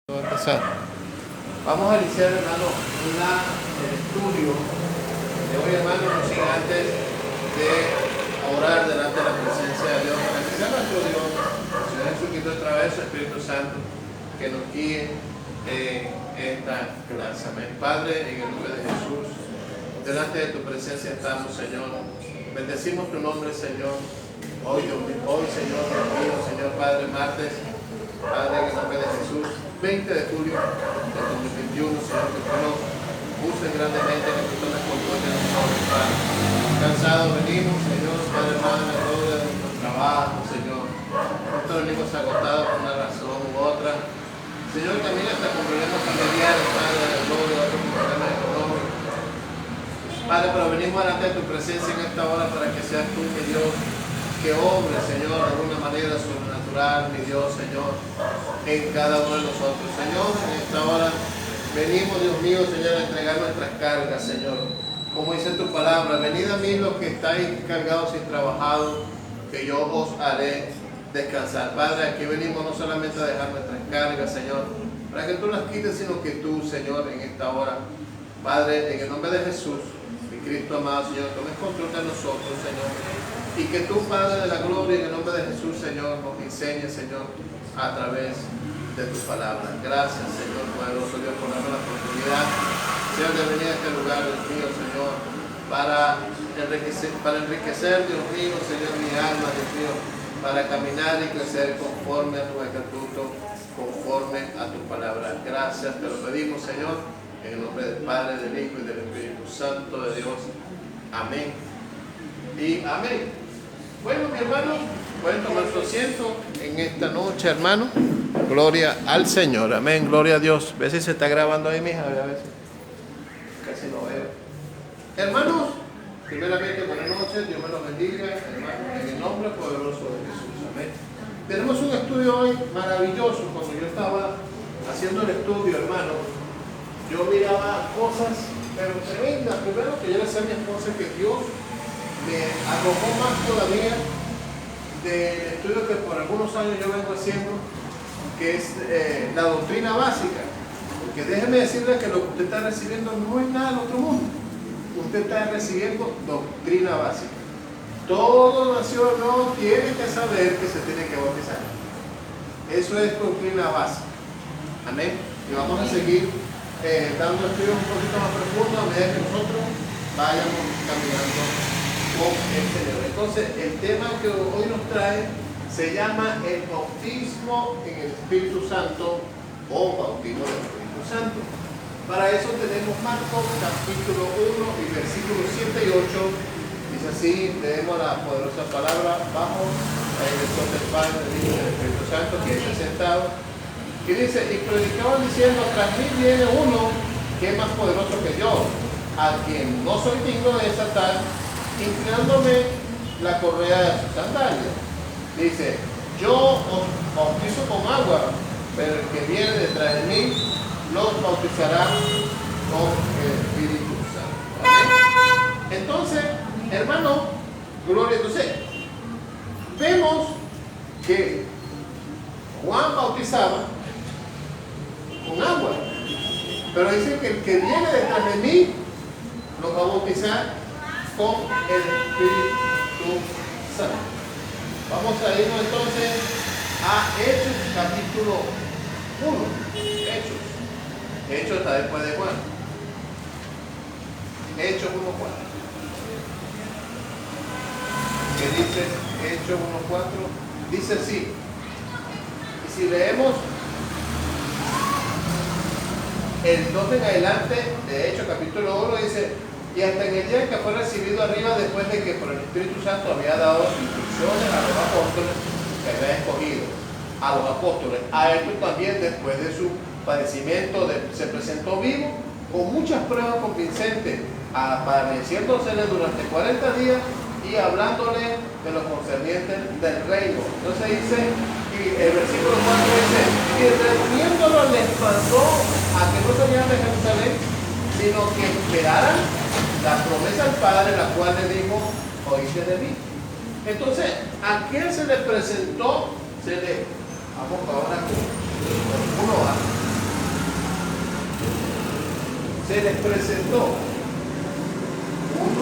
Va a empezar. Vamos a iniciar, hermano, el estudio de hoy, hermano, no sin antes de orar delante de la presencia de Dios, para que sea nuestro Dios, Señor Jesucristo, a través del Espíritu Santo, que nos guíe en esta clase. Amén. Padre, en el nombre de Jesús, delante de tu presencia estamos, Señor. Bendecimos tu nombre, Señor. Hoy, Señor, Dios mío, Señor Padre, martes, Padre, en el nombre de Jesús, 20 de julio de 2021, Señor, que tú nos uses grandemente, que tú tomes control de nosotros, Padre. Cansados venimos, Señor, Padre, hermano, en gloria de nuestro trabajo, Señor. Nosotros venimos agotados por una razón u otra. Señor, también hasta con problemas familiares, Padre, de gloria, otros problemas económicos. Padre, pero venimos delante de tu presencia en esta hora para que seas tú, mi Dios, que obre, Señor, de alguna manera sobrenatural, mi Dios, Señor, en cada uno de nosotros. Señor, en esta hora venimos, Dios mío, Señor, a entregar nuestras cargas, Señor. Como dice tu palabra, venid a mí los que estáis cargados y trabajados, que yo os haré descansar. Padre, aquí venimos no solamente a dejar nuestras cargas, Señor, para que tú las quites, sino que tú, Señor, en esta hora, Padre, en el nombre de Jesús, mi Cristo amado, Señor, tomes control de nosotros, Señor. Y que tú, Padre de la gloria, en el nombre de Jesús, Señor, nos enseñes, Señor, a través de tu palabra. Gracias, Señor, poderoso Dios, por darnos la oportunidad, Señor, de venir a este lugar, Dios mío, Señor, para enriquecer, Dios mío, Señor, mi alma, Dios mío, para caminar y crecer conforme a tu estatuto, conforme a tu palabra. Gracias, te lo pedimos, Señor, en el nombre del Padre, del Hijo y del Espíritu Santo de Dios. Amén. Y amén. Bueno, mi hermano, pueden tomar su asiento en esta noche, hermano. Gloria al Señor. Amén. Gloria a Dios. Ve si se está grabando ahí, mija. A ver si. Casi no veo. Hermanos, primeramente, buenas noches. Dios me los bendiga, hermanos, en el nombre poderoso de Jesús. Amén. Tenemos un estudio hoy maravilloso. Cuando yo estaba haciendo el estudio, hermano, yo miraba cosas, pero tremendas. Primero, que yo le decía a mi esposa que Dios me arrojó más todavía del estudio que por algunos años yo vengo haciendo, que es la doctrina básica. Porque déjeme decirle que lo que usted está recibiendo no es nada del otro mundo. Usted está recibiendo doctrina básica. Todo nación no tiene que saber que se tiene que bautizar. Eso es doctrina básica. Amén. Y vamos a seguir dando estudios un poquito más profundos a medida que nosotros vayamos caminando con el Señor. Entonces, el tema que hoy nos trae se llama el bautismo en el Espíritu Santo o bautismo del Espíritu Santo. Para eso tenemos Marcos capítulo 1 y versículos 7 y 8. Dice así, leemos la poderosa palabra bajo la dirección del Padre, del Hijo y del Espíritu Santo, que está sentado. Y dice, y predicaban diciendo, tras mí viene uno que es más poderoso que yo, a quien no soy digno de desatar, inclinándome la correa de sus sandalias. Dice, yo os bautizo con agua, pero el que viene detrás de mí los bautizará con el Espíritu Santo. ¿Amén? Entonces, hermano, gloria a Dios. Vemos que Juan bautizaba con agua, pero dice que el que viene detrás de mí los va a bautizar con el Espíritu Santo. Vamos a irnos entonces a Hechos capítulo 1. Hechos está después de Juan. Hechos 1:4. ¿Qué dice Hechos 1:4? Dice así. Y si leemos el 2 en adelante de Hechos capítulo 1, dice: y hasta en el día que fue recibido arriba, después de que por el Espíritu Santo había dado instrucciones a los apóstoles que había escogido, a los apóstoles, a estos también después de su padecimiento se presentó vivo con muchas pruebas convincentes, apareciéndosele durante 40 días y hablándole de los concernientes del reino. Entonces dice, y el versículo 4 dice, y reuniéndolo les mandó a que no salieran de Jerusalén, sino que esperaran la promesa al Padre, la cual le dijo, oíste de mí. Entonces, ¿a quién se le presentó? Vamos ahora con 1A. se les presentó. Uno,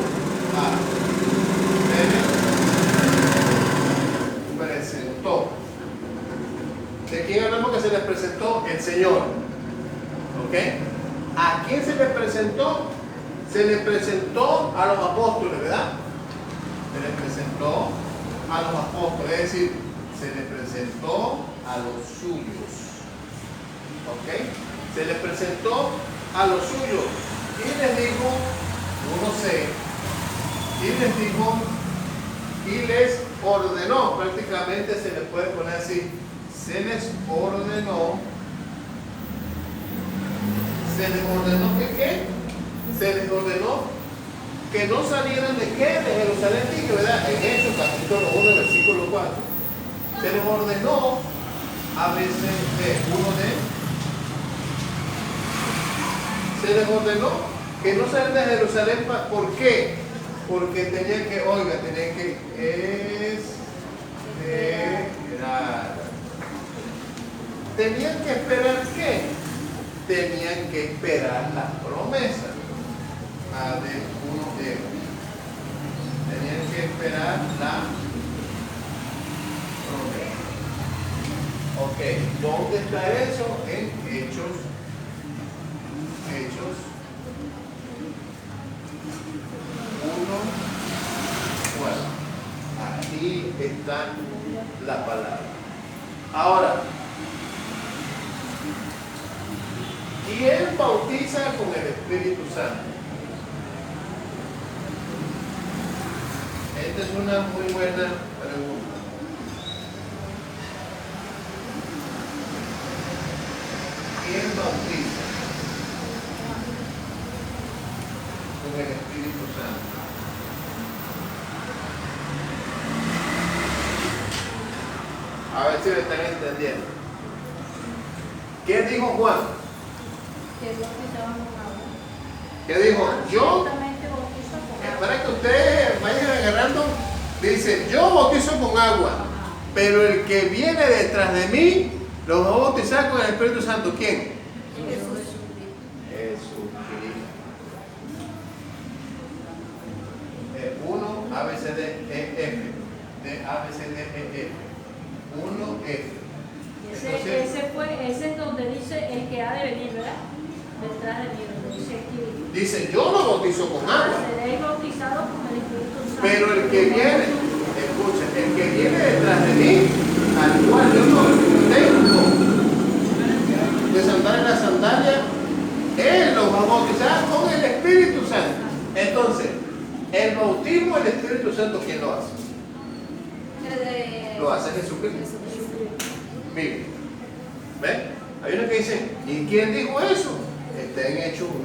se les presentó. ¿De quién hablamos que se les presentó? El Señor. ¿Ok? ¿A quién se les presentó? Se les presentó a los apóstoles, ¿verdad? Se les presentó a los apóstoles, es decir, se les presentó a los suyos. ¿Ok? Se les presentó a los suyos y les dijo, uno sé, y les dijo, y les ordenó, prácticamente se les puede poner así, se les ordenó que ¿qué? Se les ordenó que no salieran de qué, de Jerusalén, dije, ¿verdad? En Hechos capítulo 1, versículo 4. Se les ordenó a veces se les ordenó que no salieran de Jerusalén. ¿Por qué? Porque tenían que, tenían que esperar. ¿Tenían que esperar qué? Tenían que esperar las promesas. Tenían que esperar la promesa. Ok, ¿dónde está eso? En Hechos 1:4. Aquí está la palabra. Ahora, y Él bautiza con el Espíritu Santo. Esta es una muy buena pregunta. ¿Quién bautiza con el Espíritu Santo? A ver si me están entendiendo. ¿Qué dijo Juan? ¿Qué dijo? Yo, para que ustedes vayan agarrando, dice, yo bautizo con agua, pero el que viene detrás de mí, lo va a bautizar con el Espíritu Santo. ¿Quién? Jesucristo. A, B, C, D, E, F. De A, B, C, D, E, F. 1, F. Ese es donde dice el que ha de venir, ¿verdad? Detrás de mí, donde dice aquí. Dice, yo lo bautizo con agua. Seréis bautizados con el Espíritu Santo. Pero el que viene, escucha, el que viene detrás de mí, al cual yo no tengo de sandalia en la sandalia, Él los va a bautizar con el Espíritu Santo. Entonces, el bautismo del Espíritu Santo, ¿quién lo hace? Lo hace Jesucristo. Miren, ¿ven? Hay uno que dice, ¿y quién dijo eso? Está en Hechos 1:4.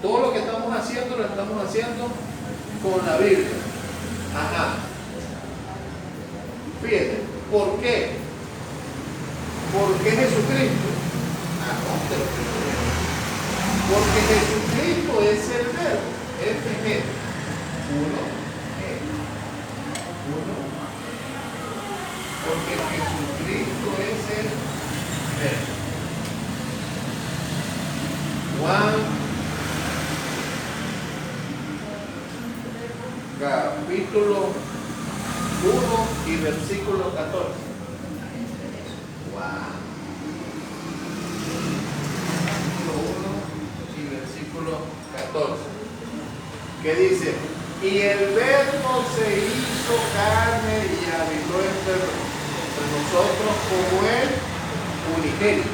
Todo lo que estamos haciendo, lo estamos haciendo con la Biblia. Ajá. Fíjense, ¿por qué? ¿Por qué Jesucristo? Porque Jesucristo es el verbo. FG. 1. Porque Jesucristo es el verbo. Juan capítulo 1 y versículo 14. Capítulo 1 y versículo 14. Que dice, y el verbo se hizo carne y habitó entre nosotros como el unigénito.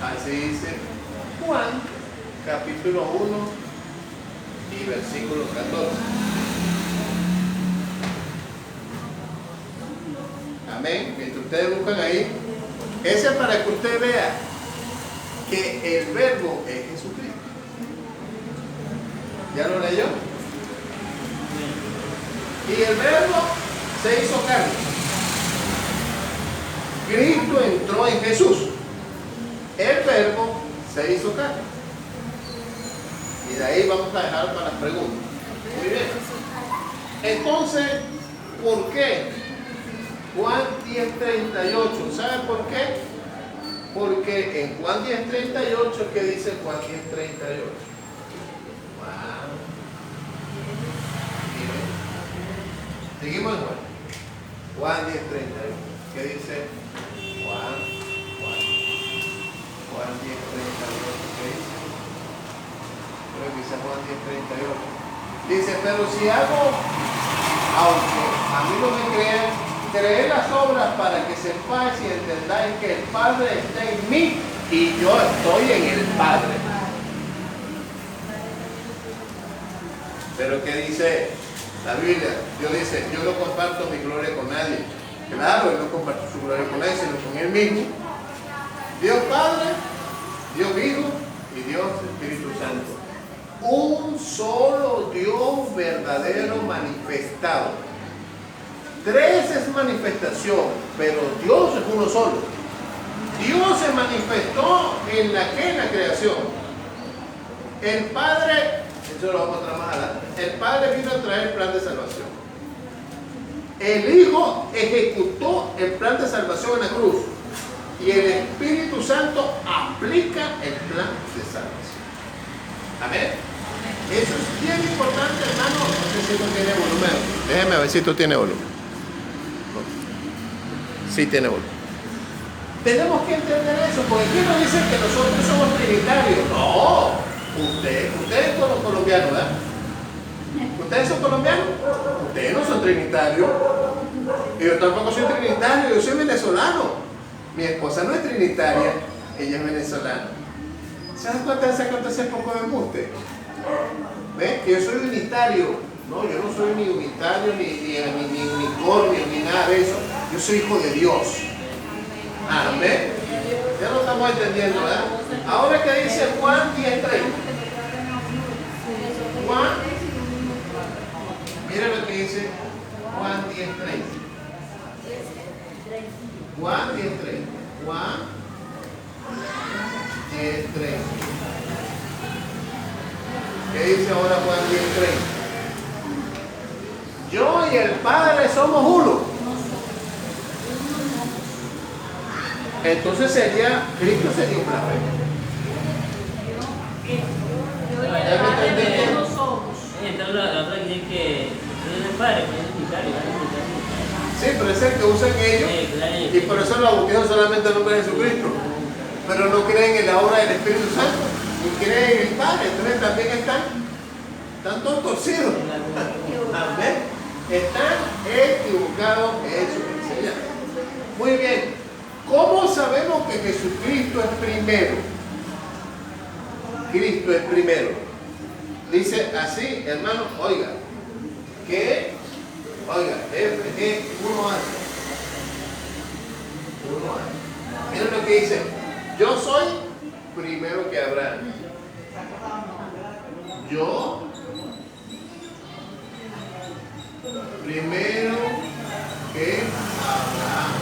Así dice Juan capítulo 1 y versículo 14. Amén. Mientras ustedes buscan ahí, ese es para que usted vea que el verbo es Jesucristo. ¿Ya lo leyó? Y el verbo se hizo carne. Cristo entró en Jesús. El verbo se hizo carne. Y de ahí vamos a dejar para las preguntas. Muy bien. Entonces, ¿por qué? Juan 10:38. ¿Sabe por qué? Porque en Juan 10:38, ¿qué dice Juan 10:38? Wow. Seguimos en Juan 10:38. ¿Qué dice Juan 10:38? ¿Qué dice? Creo que dice Juan 10:38. Dice, pero si hago, aunque a mí no me crean, creed las obras para que sepáis y entendáis que el Padre está en mí y yo estoy en el Padre. Pero ¿qué dice la Biblia? Dios dice, yo no comparto mi gloria con nadie. Claro, Él no comparte su gloria con nadie, sino con Él mismo. Dios Padre, Dios Hijo y Dios Espíritu Santo. Un solo Dios verdadero manifestado. Tres es manifestación, pero Dios es uno solo. Dios se manifestó en la creación. El Padre, eso lo vamos a traer más adelante. El Padre vino a traer el plan de salvación. El Hijo ejecutó el plan de salvación en la cruz. Y el Espíritu Santo aplica el plan de salvación. Amén. Eso es bien importante, hermano. No sé si esto tiene volumen. Déjeme ver si esto tiene volumen. Sí tiene volumen. Tenemos que entender eso, porque aquí nos dicen que nosotros somos trinitarios. No, ustedes son los colombianos, ¿verdad? ¿Ustedes son colombianos? Ustedes no son trinitarios. Y yo tampoco soy trinitario, yo soy venezolano. Mi esposa no es trinitaria, ella es venezolana. ¿Se dan cuenta de esa cuenta hace poco de embuste? ¿Ves? Que yo soy unitario. No, yo no soy ni unitario, ni unicornio, ni nada de eso. Yo soy hijo de Dios. Amén. Ya lo estamos entendiendo, ¿verdad? Ahora que dice Juan 10:30. Juan, mira lo que dice Juan 10:30. Juan 10:30. Juan 10:30. ¿Qué dice ahora Juan 10:30? Yo y el Padre somos uno. Entonces Cristo sería un blasfemo. Yo y el Padre no somos. Entonces la otra dice que es el Padre, pues es unitario. Sí, pero es el que usan ellos. Y por eso lo bautizan solamente en el nombre de Jesucristo. Pero no creen en la obra del Espíritu Santo. Y creen en el Padre. Entonces también están todos torcidos. Amén. Están equivocados en su enseñanza. Muy bien. ¿Cómo sabemos que Jesucristo es primero? Cristo es primero. Dice así, hermano, oiga, uno hace. Miren lo que dice. Yo soy primero que Abraham. Yo primero que Abraham.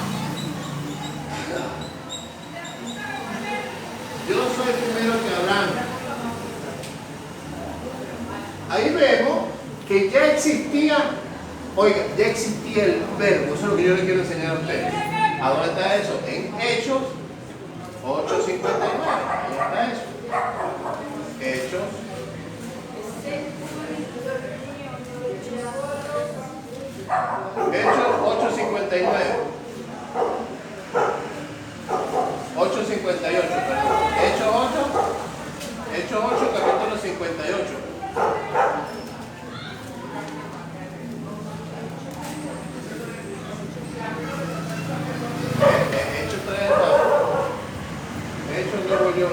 Yo soy primero que Abraham. Ahí vemos que ya existía, oiga, ya existía el verbo. Eso es lo que yo les quiero enseñar a ustedes. ¿A dónde está eso? En Hechos 8:59. Ahí está eso. Hechos. Hechos 8:59. 8:58, perdón. Hechos 8, capítulo 58. Hechos 30. Hechos luego yo.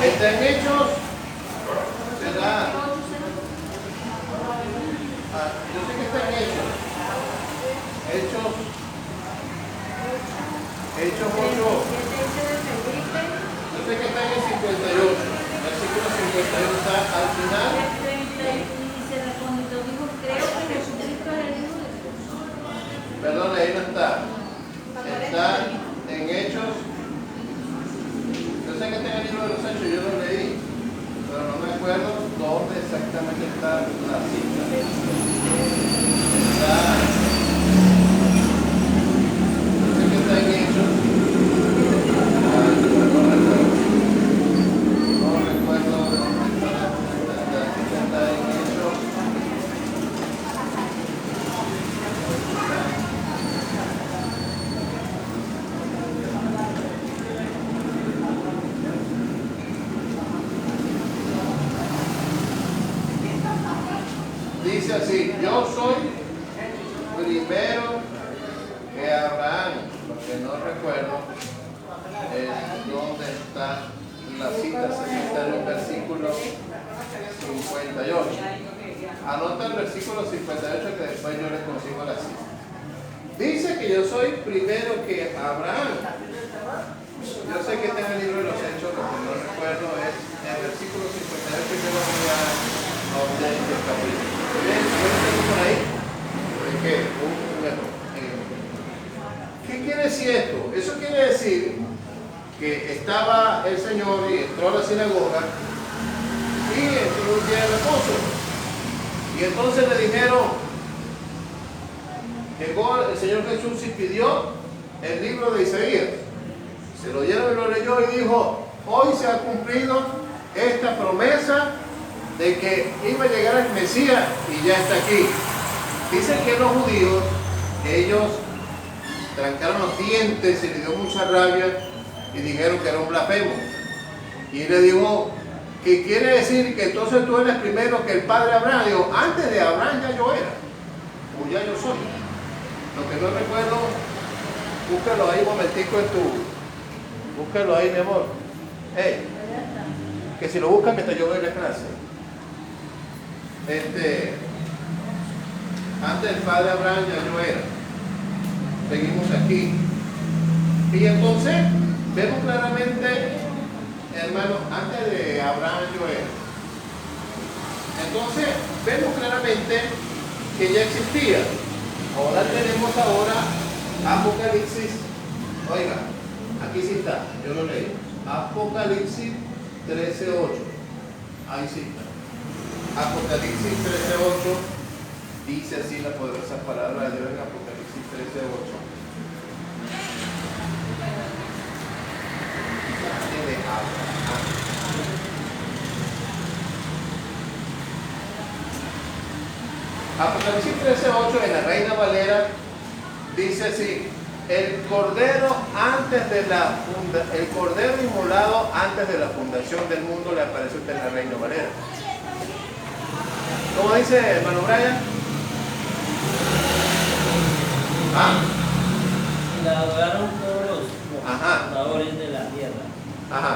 Está en Hechos. ¿Será? Yo sé que está en Hechos. Hechos 8. Yo sé que está en el 58. Versículo 58 está al final. Perdón, ahí no está. Está en Hechos. Yo sé que está en el libro de los Hechos, yo lo leí, pero no me acuerdo dónde exactamente está la cita. decir, yo soy primero que Abraham. Lo que no recuerdo es dónde está la cita, se está en el versículo 58. Anota el versículo 58 que después yo le consigo la cita. Dice que yo soy primero que Abraham. Yo sé que está en el libro de los Hechos, lo que no recuerdo es el versículo 58 que yo lo voy a obtener en el capítulo. ¿Ven? ¿Yo lo tengo por ahí? ¿De qué? Un error. ¿Qué quiere decir esto? Eso quiere decir que estaba el Señor y entró a la sinagoga y entró un día de reposo. Y entonces le dijeron, llegó el Señor Jesús y pidió el libro de Isaías. Se lo dieron y lo leyó y dijo, hoy se ha cumplido esta promesa de que iba a llegar el Mesías y ya está aquí. Dicen que los judíos, ellos trancaron los dientes y le dio mucha rabia y dijeron que era un blasfemo. Y le dijo, ¿qué quiere decir? Que entonces tú eres primero que el padre Abraham. Digo, antes de Abraham ya yo era, o ya yo soy. Lo que no recuerdo, búscalo ahí un momentico en tu... Búscalo ahí, mi amor. Hey, que si lo buscan mientras yo voy a la clase. Antes del padre Abraham ya yo era. Seguimos aquí. Y entonces vemos claramente, hermano, antes de Abraham yo era. Entonces vemos claramente que ya existía. Ahora tenemos Apocalipsis. Oiga, aquí sí está, yo lo leí. Apocalipsis 13:8. Ahí sí está. Apocalipsis 13:8 dice así la poderosa palabra de Dios en Apocalipsis 13:8. Apocalipsis 13:8 en la Reina Valera dice así: el cordero inmolado antes de la fundación del mundo le apareció en la Reina Valera. ¿Cómo dice hermano Brian? ¿Ah? La adoraron todos los fundadores de la tierra,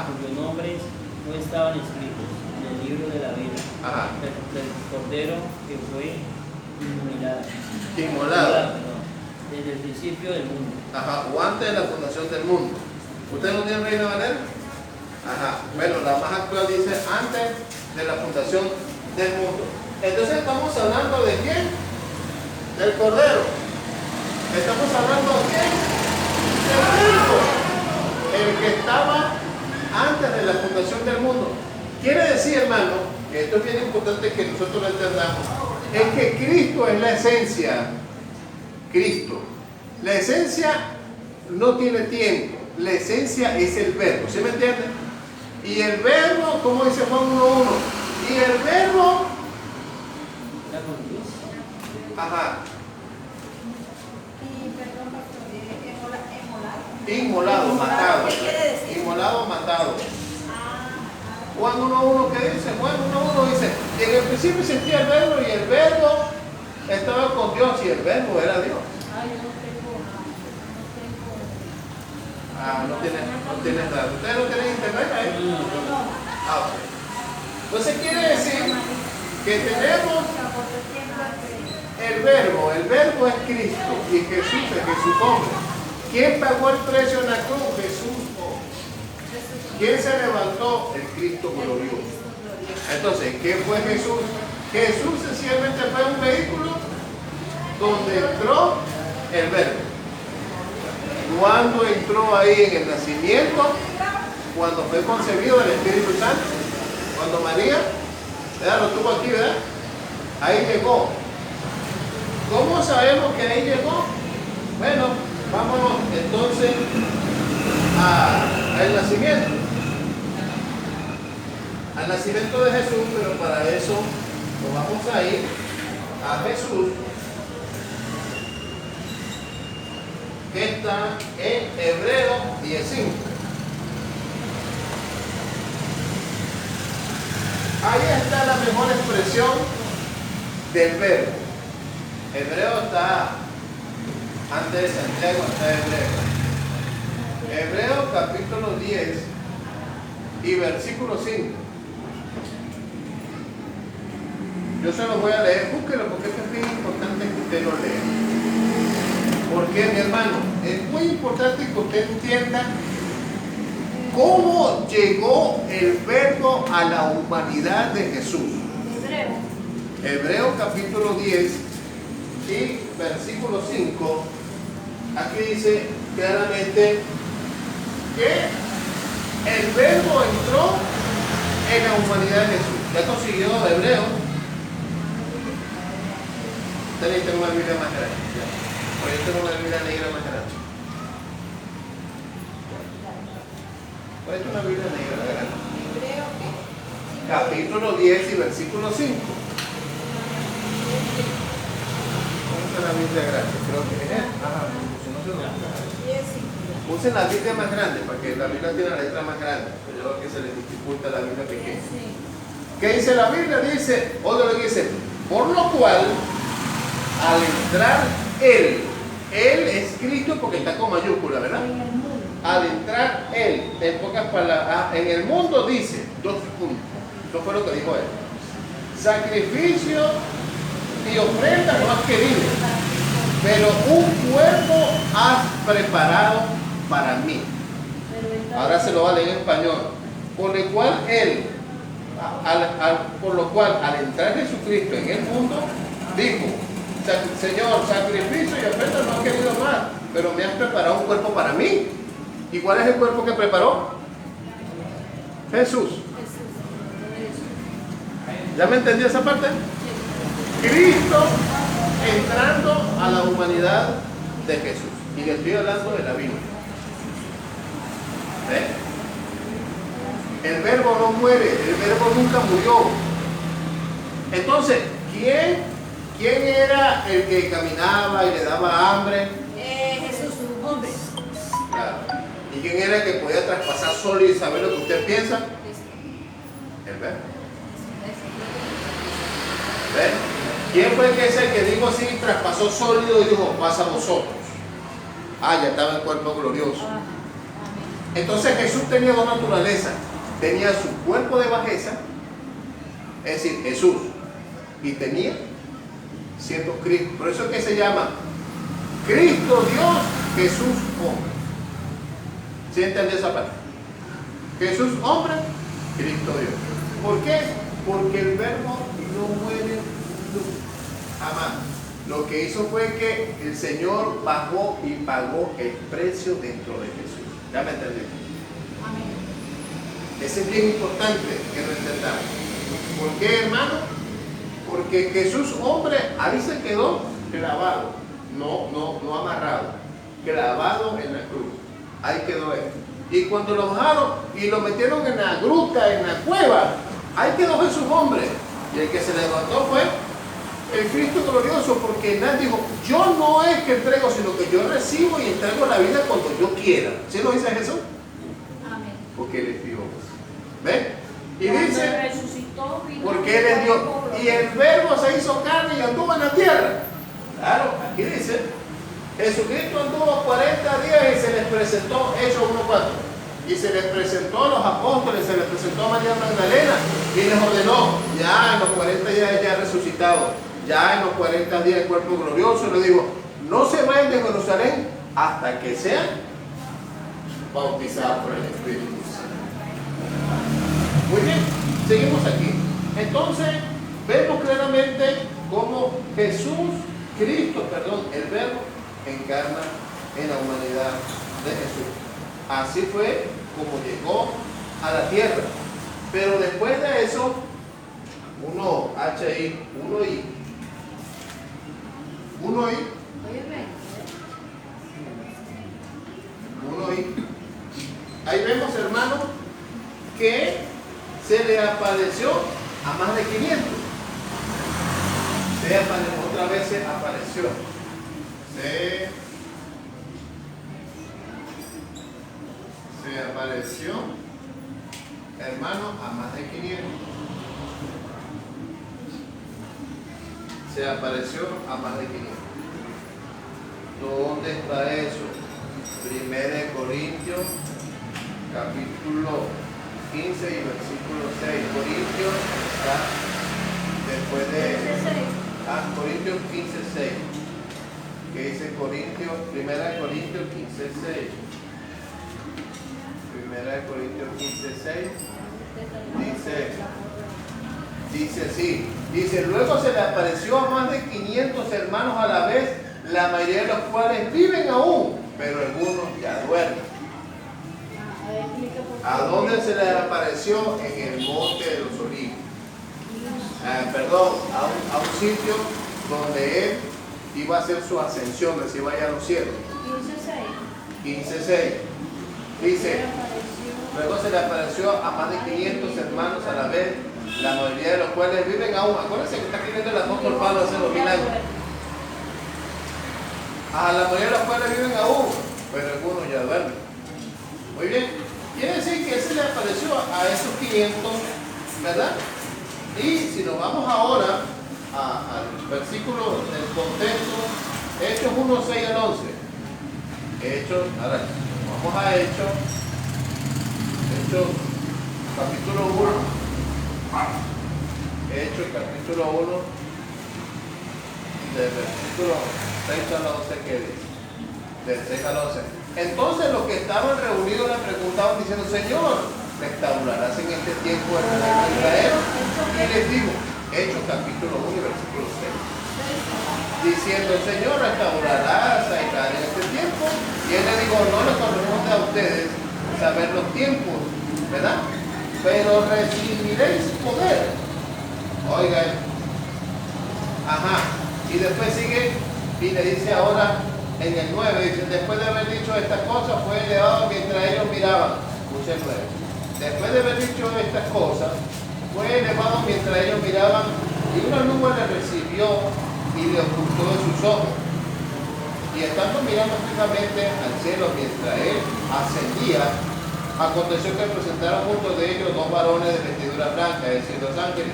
cuyos nombres no estaban escritos en el libro de la vida del cordero que fue inmolado desde el principio del mundo. O antes de la fundación del mundo. ¿Usted no tiene Reina Valera? Bueno, la más actual dice antes de la fundación del mundo. Entonces estamos hablando de quién? Del cordero. Estamos hablando de quién? Del Cristo, el que estaba antes de la fundación del mundo. Quiere decir, hermano, que esto es bien importante que nosotros lo entendamos, es que Cristo es la esencia. Cristo. La esencia no tiene tiempo. La esencia es el verbo. ¿Sí me entienden? Y el verbo, como dice Juan 1:1, y el verbo... Inmolado, matado. ¿Qué quiere decir? Inmolado, matado. Juan 1:1, ¿qué dice? Juan 1:1 dice, en el principio existía el verbo y el verbo estaba con Dios y el verbo era Dios. No tienes nada. ¿Ustedes no tienen internet ahí? Ok. Entonces quiere decir que tenemos el verbo es Cristo y Jesús es Jesús hombre. ¿Quién pagó el precio en la cruz? Jesús hombre. ¿Quién se levantó? El Cristo glorioso. Entonces, ¿qué fue Jesús? Jesús sencillamente fue un vehículo donde entró el verbo. ¿Cuándo entró ahí en el nacimiento? Cuando fue concebido del Espíritu Santo. Cuando María, ¿verdad? Lo tuvo aquí, ¿verdad? Ahí llegó. ¿Cómo sabemos que ahí llegó? Bueno, vámonos entonces al nacimiento. Al nacimiento de Jesús, pero para eso nos vamos a ir a Jesús, que está en Hebreos 10:5. Ahí está la mejor expresión del verbo. Hebreo está antes de Santiago, está Hebreo. Hebreo capítulo 10 y versículo 5. Yo se lo voy a leer, búsquelo porque esto es bien importante que usted lo lea. Porque, mi hermano, es muy importante que usted entienda cómo llegó el verbo a la humanidad de Jesús. Hebreo capítulo 10 y versículo 5. Aquí dice claramente que el verbo entró en la humanidad de Jesús. Ya consiguió Hebreo. Tenéis que tener una Biblia más grande. Pues yo tengo una Biblia negra más grande. Pues una Biblia negra grande. Capítulo 10 y versículo 5. La Biblia grande, creo que es. Usen la Biblia más grande, porque la Biblia tiene la letra más grande, pero yo creo que se les dificulta la Biblia pequeña. ¿Qué dice la Biblia? Dice, otro le dice, por lo cual, al entrar él es Cristo porque está con mayúscula, ¿verdad? Al entrar él, en pocas palabras, en el mundo dice, 2 puntos, eso fue lo que dijo él. Sacrificio y ofrenda no has querido, pero un cuerpo has preparado para mí. Ahora se lo va a leer en español. Por lo cual al entrar Jesucristo en el mundo, dijo, Señor, sacrificio y ofrenda no has querido más, pero me has preparado un cuerpo para mí. ¿Y cuál es el cuerpo que preparó? Jesús. ¿Ya me entendió esa parte? Cristo entrando a la humanidad de Jesús. Y le estoy hablando de la Biblia. El verbo no muere, el verbo nunca murió. Entonces, ¿quién era el que caminaba y le daba hambre? Jesús, hombre. Claro. ¿Y quién era el que podía traspasar solo y saber lo que usted piensa? El verbo. ¿Ven? ¿Quién fue el que dijo así, traspasó sólido y dijo, pasa a vosotros? Ya estaba en cuerpo glorioso. Entonces Jesús tenía dos naturalezas. Tenía su cuerpo de bajeza, es decir, Jesús, y tenía siendo Cristo. Por eso es que se llama Cristo Dios, Jesús hombre. ¿Sí entiende esa parte? Jesús hombre, Cristo Dios. ¿Por qué? Porque el verbo no muere nunca, jamás. Lo que hizo fue que el Señor bajó y pagó el precio dentro de Jesús. ¿Ya me entendí? Amén. Ese es bien importante que lo entendamos. ¿Por qué, hermano? Porque Jesús hombre ahí se quedó clavado, no amarrado, clavado en la cruz. Ahí quedó él. Y cuando lo bajaron y lo metieron en la gruta, en la cueva, ahí quedó Jesús hombre. Y el que se levantó fue el Cristo glorioso, porque él dijo, yo no es que entrego, sino que yo recibo y entrego la vida cuando yo quiera. ¿Sí lo dice Jesús? Amén. Porque él es Dios. ¿Ven? Y dice, porque él es Dios. Y el verbo se hizo carne y anduvo en la tierra. Claro, aquí dice, Jesucristo anduvo 40 días y se les presentó, Hechos 1:4. Y se les presentó a los apóstoles, se les presentó a María Magdalena y les ordenó, ya en los 40 días ella ha resucitado, ya en los 40 días el cuerpo glorioso, y le dijo, no se vayan de Jerusalén hasta que sean bautizados por el Espíritu Santo. Muy bien, seguimos aquí. Entonces, vemos claramente cómo Cristo, el verbo, encarna en la humanidad de Jesús. Así fue como llegó a la tierra. Pero después de eso, uno ahí vemos, hermano, que se le apareció a más de 500. Otra vez se apareció. Se apareció, hermano, a más de 500. se apareció a más de 500. ¿Dónde está eso? 1 Corintios, capítulo 15 y versículo 6. Corintios está después de Corintios 15, 6. ¿Qué dice Corintios? 1 Corintios 15, 6. 1 Corintios 15, 6. Dice así. Dice, luego se le apareció a más de 500 hermanos a la vez, la mayoría de los cuales viven aún, pero algunos ya duermen. ¿A dónde se le apareció? En el monte de los Olivos. Perdón, a un sitio donde él iba a hacer su ascensión, que se iba a ir a los cielos. 15:6. Dice, luego se le apareció a más de 500 hermanos a la vez, la mayoría de los cuales viven aún. Acuérdense que está escribiendo el apóstol Pablo hace 2000 años. A la mayoría de los cuales viven aún, pero algunos ya duermen. Muy bien. Quiere decir que se le apareció a esos 500, ¿verdad? Y si nos vamos ahora al versículo del contexto, Hechos 1, 6 al 11. Hechos, ahora vamos a Hechos capítulo 1. Hechos capítulo 1, del versículo 6 al 11, ¿qué dice? Del 6 al 11. Entonces los que estaban reunidos le preguntaban diciendo, Señor, ¿restaurarás en este tiempo el reino de Israel? Y les digo, Hechos capítulo 1 y versículo 6. Diciendo, Señor, ¿restaurarás a Israel en este tiempo? Y él le dijo, no les corresponde a ustedes saber los tiempos, ¿verdad? Pero recibiréis poder. Oigan. Ajá. Y después sigue y le dice ahora en el 9, dice, después de haber dicho estas cosas, fue elevado mientras ellos miraban. Escucha el 9. Después de haber dicho estas cosas, fue elevado mientras ellos miraban, y una nube le recibió y le ocultó de sus ojos. Y estando mirando fijamente al cielo mientras él ascendía, aconteció que presentaron junto de ellos dos varones de vestidura blanca, es decir, dos ángeles,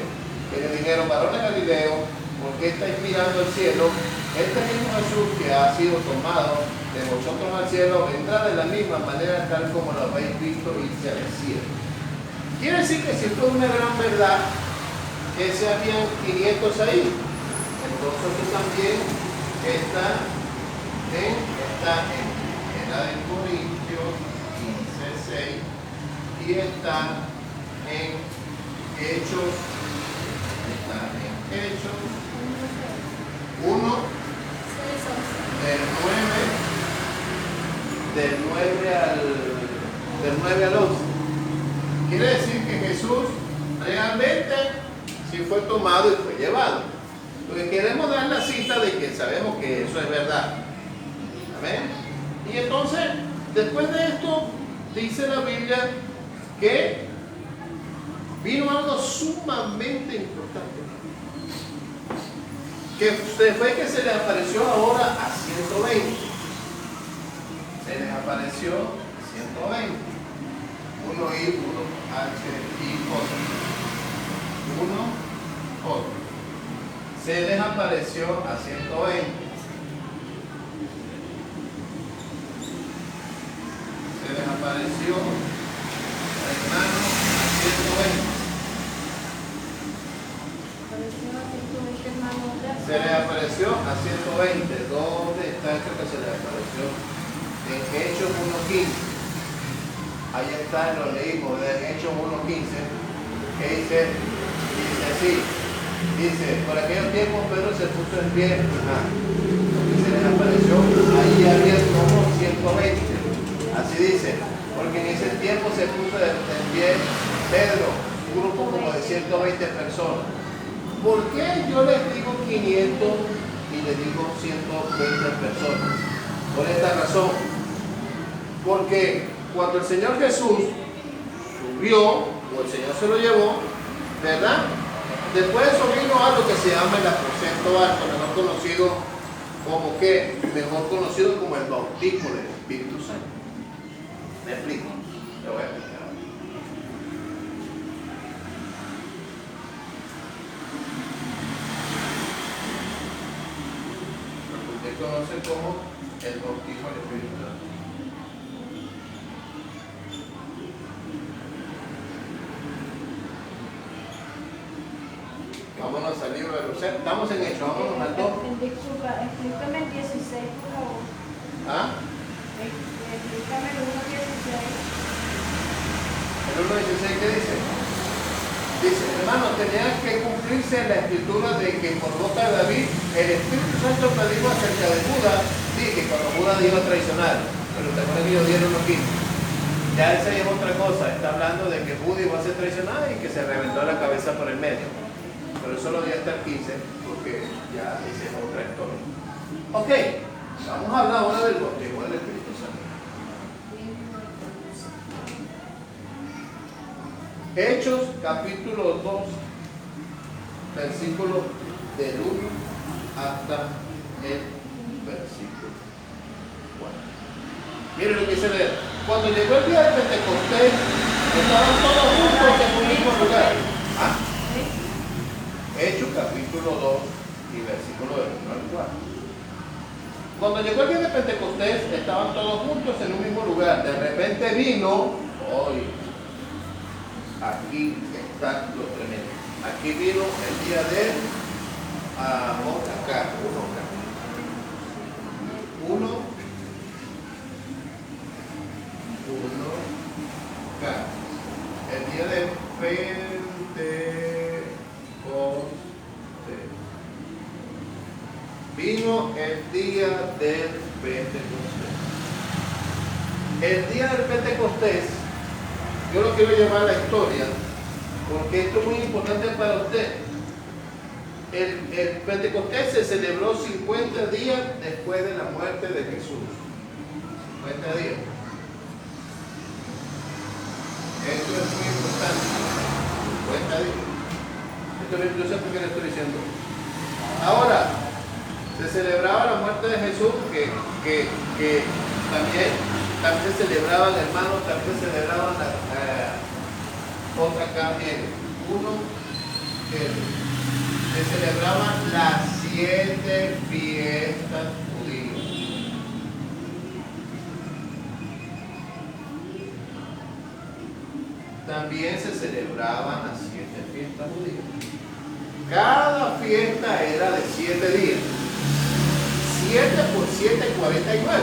que le dijeron, varones galileos, ¿por qué estáis mirando al cielo? Este mismo Jesús que ha sido tomado de vosotros al cielo vendrá de la misma manera tal como lo habéis visto irse al cielo. Quiere decir que si fue una gran verdad que se habían 500 ahí, entonces también está en la de Corintios 15:6 y está en Hechos 1 del 9 al 11. Quiere decir que Jesús realmente sí fue tomado y fue llevado. Porque queremos dar la cita de que sabemos que eso es verdad. Amén. Y entonces, después de esto, dice la Biblia que vino algo sumamente importante. Que fue que se les apareció ahora a 120. Se les apareció 120. Uno I, uno H, I, otro. Uno, otro. Se les apareció a 120. Se les apareció, hermano, a 120. Se le apareció a 120. ¿Dónde está esto que se le apareció? En Hechos 1:15. Ahí está, lo leímos, en Hechos 1:15. Que dice así. Dice, por aquellos tiempos Pedro se puso en pie. Y se les apareció. Ahí había como 120. Así dice. Porque en ese tiempo se puso en pie Pedro. Un grupo como de 120 personas. ¿Por qué yo les digo 500 y les digo 120 personas? Por esta razón. Porque cuando el Señor Jesús subió, o el Señor se lo llevó, ¿verdad? Después de eso vino algo que se llama el aposento alto, mejor conocido como el bautismo del Espíritu Santo. ¿Me explico? Te voy a explicar. conoce como el bautismo del Espíritu Santo. Vámonos al libro de Lucero. Estamos en Hechos, vámonos al 2. Disculpa, explícame el 16, por favor. ¿Ah? Explícame el 1.16. El 1.16, ¿qué dice? Dice, hermano, tenía que cumplirse la escritura de que por boca de David el Espíritu Santo predijo acerca de Judas, sí, que cuando Judas dijo a traicionar, pero te acuerdas que ellos dieron los 15. Ya esa es otra cosa, está hablando de que Judas iba a ser traicionado y que se reventó la cabeza por el medio. Pero eso lo di hasta el 15, porque ya esa es otra historia. Ok, vamos a hablar ahora del bautismo del Espíritu Santo. Hechos capítulo 2, versículo del 1 hasta el versículo 4. Miren lo que dice leer. Cuando llegó el día de Pentecostés, estaban todos juntos en un mismo lugar. ¿Ah? Hechos capítulo 2 y versículo del 1 al 4. Cuando llegó el día de Pentecostés, estaban todos juntos en un mismo lugar. De repente vino, hoy, aquí está lo tremendo. Aquí vino el día de el día de Pentecostés. Vino el día del Pentecostés. El día del Pentecostés, yo lo quiero llevar a la historia, porque esto es muy importante para usted. El Pentecostés se celebró 50 días después de la muerte de Jesús. 50 días. Esto es muy importante. 50 días. Yo sé por qué le estoy diciendo. Ahora, se celebraba la muerte de Jesús, que también se celebraban, hermanos, también se celebraban otra acá, se celebraban las 7 fiestas judías. También se celebraban las 7 fiestas judías. Cada fiesta era de 7 días. 7 por 7, 49.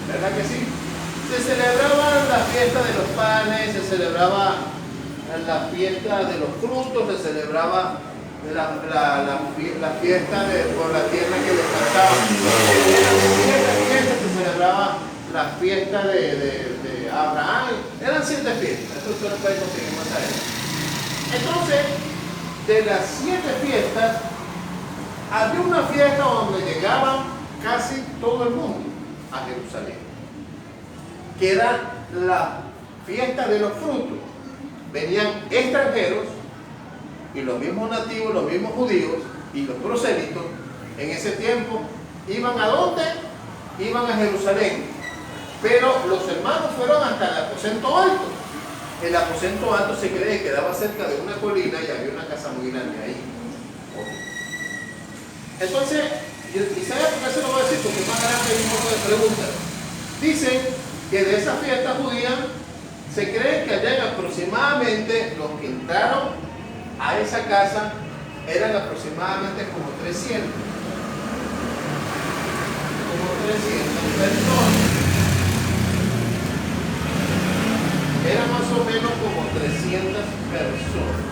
¿Verdad que sí? Se celebraba la fiesta de los panes, se celebraba la fiesta de los frutos, se celebraba la fiesta por la tierra que descansaba. Se celebraba la fiesta de Abraham. Eran 7 fiestas. Esto usted lo puede conseguir más adelante. Entonces, de las 7 fiestas, había una fiesta donde llegaban casi todo el mundo a Jerusalén, que era la fiesta de los frutos. Venían extranjeros y los mismos nativos, los mismos judíos y los prosélitos. En ese tiempo iban ¿a dónde? Iban a Jerusalén, pero los hermanos fueron hasta el aposento alto. El aposento alto se cree que quedaba cerca de una colina y había una casa muy grande ahí. Entonces, ¿y sabe por qué se lo voy a decir? Porque más adelante hay un poco de preguntas. Dicen que de esa fiesta judía se cree que hayan aproximadamente, los que entraron a esa casa eran aproximadamente como 300. Como 300 personas. Era más o menos como 300 personas.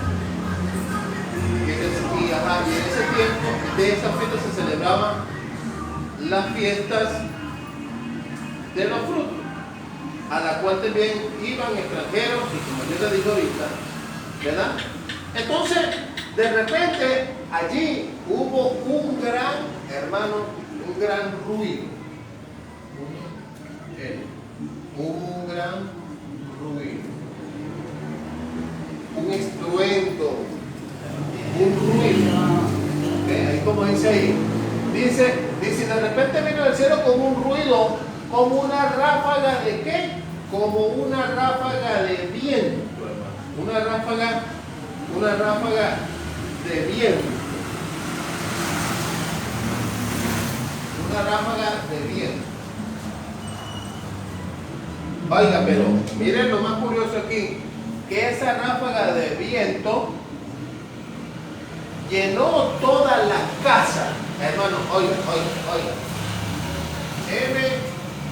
Y en ese tiempo, de esa fiesta se celebraban las fiestas de los frutos, a la cual también iban extranjeros, y como yo le digo ahorita, ¿verdad? Entonces, de repente, allí hubo un gran, hermano, un gran ruido. Hubo un gran ruido, un estruendo, un ruido. Ahí como dice ahí, dice, de repente vino del cielo como un ruido, como una ráfaga de ¿qué? Como una ráfaga de viento, hermano. Una ráfaga de viento. Una una ráfaga de viento. Oiga, pero miren lo más curioso aquí, que esa ráfaga de viento llenó toda la casa. Hermano, oiga. M,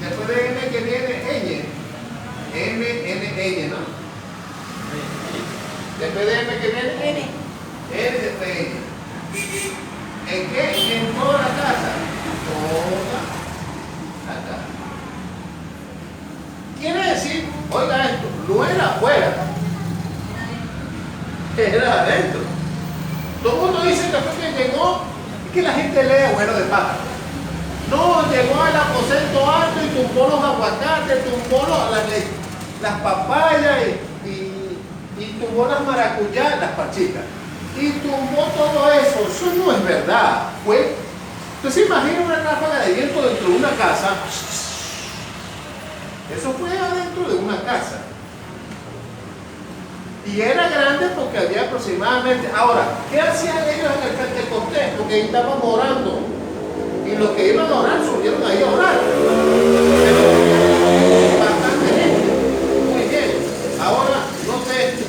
después de M que viene N, ¿no? Después de M que viene N después de N. ¿En qué? En toda la casa. Toda la casa. Quiere decir, oiga esto, no era afuera, era adentro. Todo el mundo dice que fue que llegó, es que la gente lee bueno de pájaro. No, llegó al aposento alto y tumbó los aguacates, tumbó las papayas y tumbó las maracuyás, las pachitas. Y tumbó todo eso. Eso no es verdad. Usted se imagina una ráfaga de viento dentro de una casa. Eso fue adentro de una casa. Y era grande porque había aproximadamente... Ahora, ¿qué hacían ellos en el Pentecostés? Porque ahí estaban orando. Y los que iban a orar subieron ahí a orar. Pero bastante gente. Muy bien. Ahora, note esto.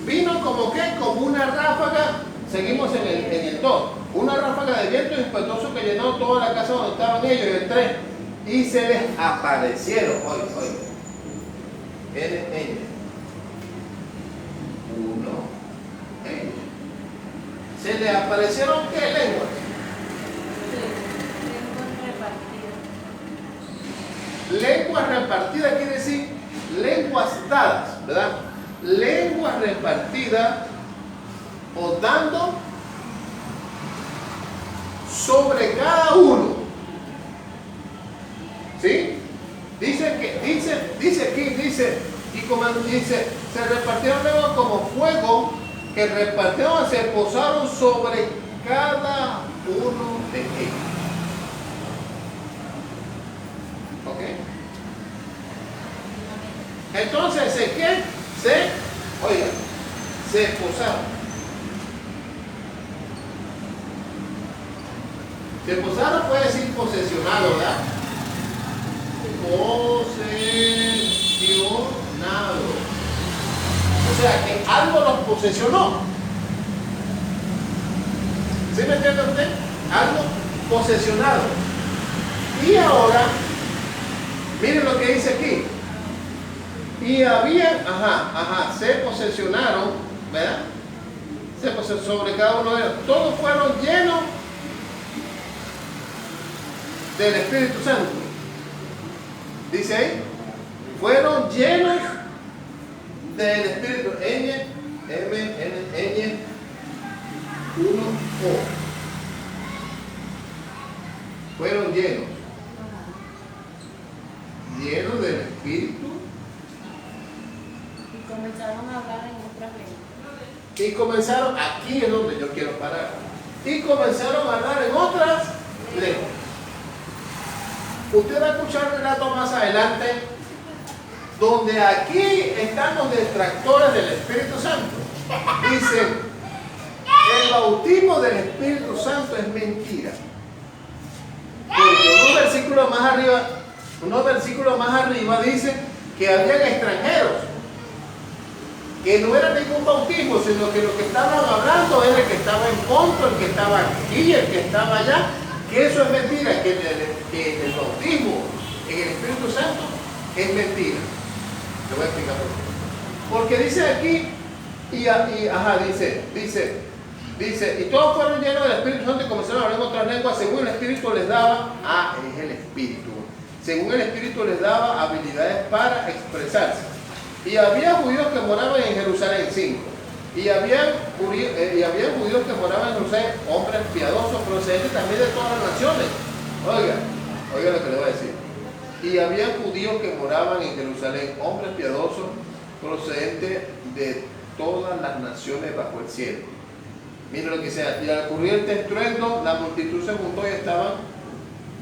Vino como que, como una ráfaga, seguimos en el 2. Una ráfaga de viento impetuoso que llenó toda la casa donde estaban ellos, el 3. Y se les aparecieron. Oye. N. 1. N. Se les aparecieron ¿qué lenguas? Lenguas repartidas quiere decir lenguas dadas, ¿verdad? Lenguas repartidas o dando sobre cada uno. ¿Sí? Dice aquí, se repartieron luego como fuego que repartieron, se posaron sobre cada uno de ellos. ¿Ok? Entonces, se posaron. Se posaron puede decir posesionado, ¿verdad? Posesionado. O sea, que algo los posesionó. ¿Sí me entiende usted? Algo posesionado. Y ahora, miren lo que dice aquí. Y había, se posesionaron, ¿verdad? Se posesionaron sobre cada uno de ellos. Todos fueron llenos del Espíritu Santo. Dice ahí, fueron llenos del Espíritu. N, 1, O. Fueron llenos del Espíritu. Y comenzaron a hablar en otras lenguas. Y comenzaron, aquí es donde yo quiero parar. Y comenzaron a hablar en otras lenguas. Usted va a escuchar un relato más adelante, donde aquí están los detractores del Espíritu Santo. Dicen, el bautismo del Espíritu Santo es mentira. Porque unos versículos más arriba dice que habían extranjeros, que no era ningún bautismo, sino que lo que estaban hablando era el que estaba en Ponto, el que estaba aquí, el que estaba allá, que eso es mentira, que el bautismo en el Espíritu Santo es mentira. Te voy a explicar por qué. Porque dice aquí, dice, y todos fueron llenos del Espíritu Santo y comenzaron a hablar en otras lenguas según el Espíritu les daba, es el Espíritu, según el Espíritu les daba habilidades para expresarse. Y había judíos que moraban en Jerusalén, 5. Y habían judíos que moraban en Jerusalén, hombres piadosos, procedentes también de todas las naciones. Oiga lo que le voy a decir. Y había judíos que moraban en Jerusalén, hombres piadosos, procedentes de todas las naciones bajo el cielo. Mira lo que sea. Y al ocurrir el estruendo, la multitud se juntó y estaban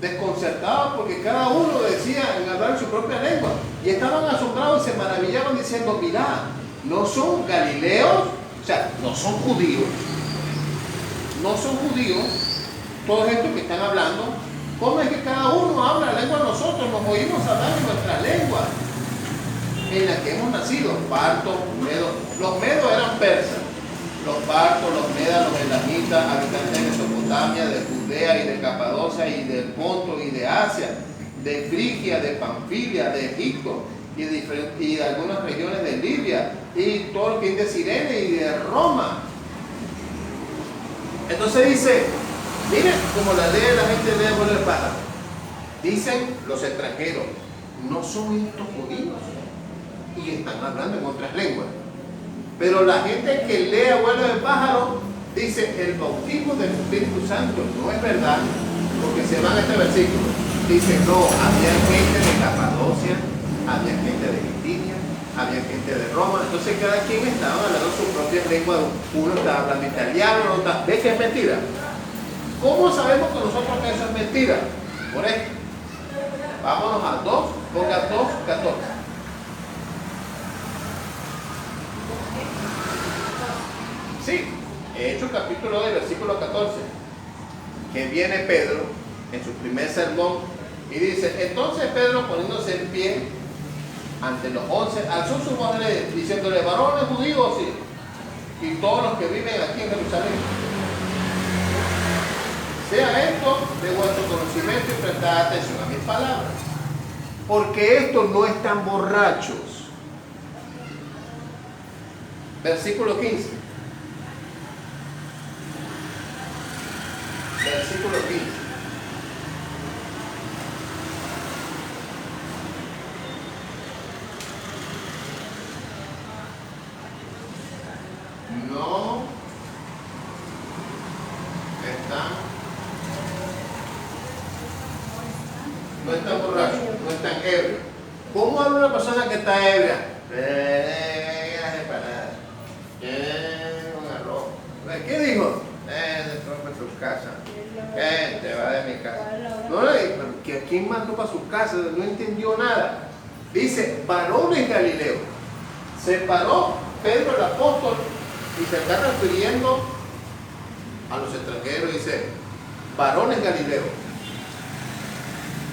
desconcertados porque cada uno decía en hablar su propia lengua. Y estaban asombrados y se maravillaban diciendo, mirá, no son galileos, o sea, no son judíos, todos estos que están hablando, ¿cómo es que cada uno habla la lengua de nosotros? Nos oímos hablar en nuestra lengua en la que hemos nacido. Partos, medos. Los medos eran persas. Los partos, los medas, los elamitas, habitantes de Mesopotamia, de Judea y de Capadocia y del Ponto y de Asia, de Frigia, de Panfilia, de Egipto y de algunas regiones de Libia y todo lo que es de Cirene y de Roma. Entonces dice, miren como la lee la gente lee por el pájaro. Dicen los extranjeros, no son estos judíos y están hablando en otras lenguas. Pero la gente que lee abuelo del pájaro dice el bautismo del Espíritu Santo no es verdad, porque se van a este versículo. Dice no, había gente de Capadocia, había gente de Bitinia, había gente de Roma. Entonces cada quien estaba hablando su propia lengua. Uno estaba hablando italiano, otro estaba... ¿Ves que es mentira? ¿Cómo sabemos que nosotros que eso es mentira? Por esto. Vámonos a 2, ponga 2, 14. Sí, Hechos capítulo 2, versículo 14, que viene Pedro en su primer sermón y dice, entonces Pedro poniéndose en pie ante los 11, alzó su voz diciéndole, varones judíos y todos los que viven aquí en Jerusalén, sea esto de vuestro conocimiento y prestad atención a mis palabras, porque estos no están borrachos. Versículo 15. Versículo 15. No están borrachos, no están ebrios. ¿Cómo habla una persona que está ebria? Un arroz. ¿Qué dijo? Después tus casas. Te va de mi casa. No le dijo, que a quién mandó para su casa, no entendió nada. Dice, varones Galileos. Se paró Pedro el apóstol y se está refiriendo a los extranjeros. Dice, varones Galileos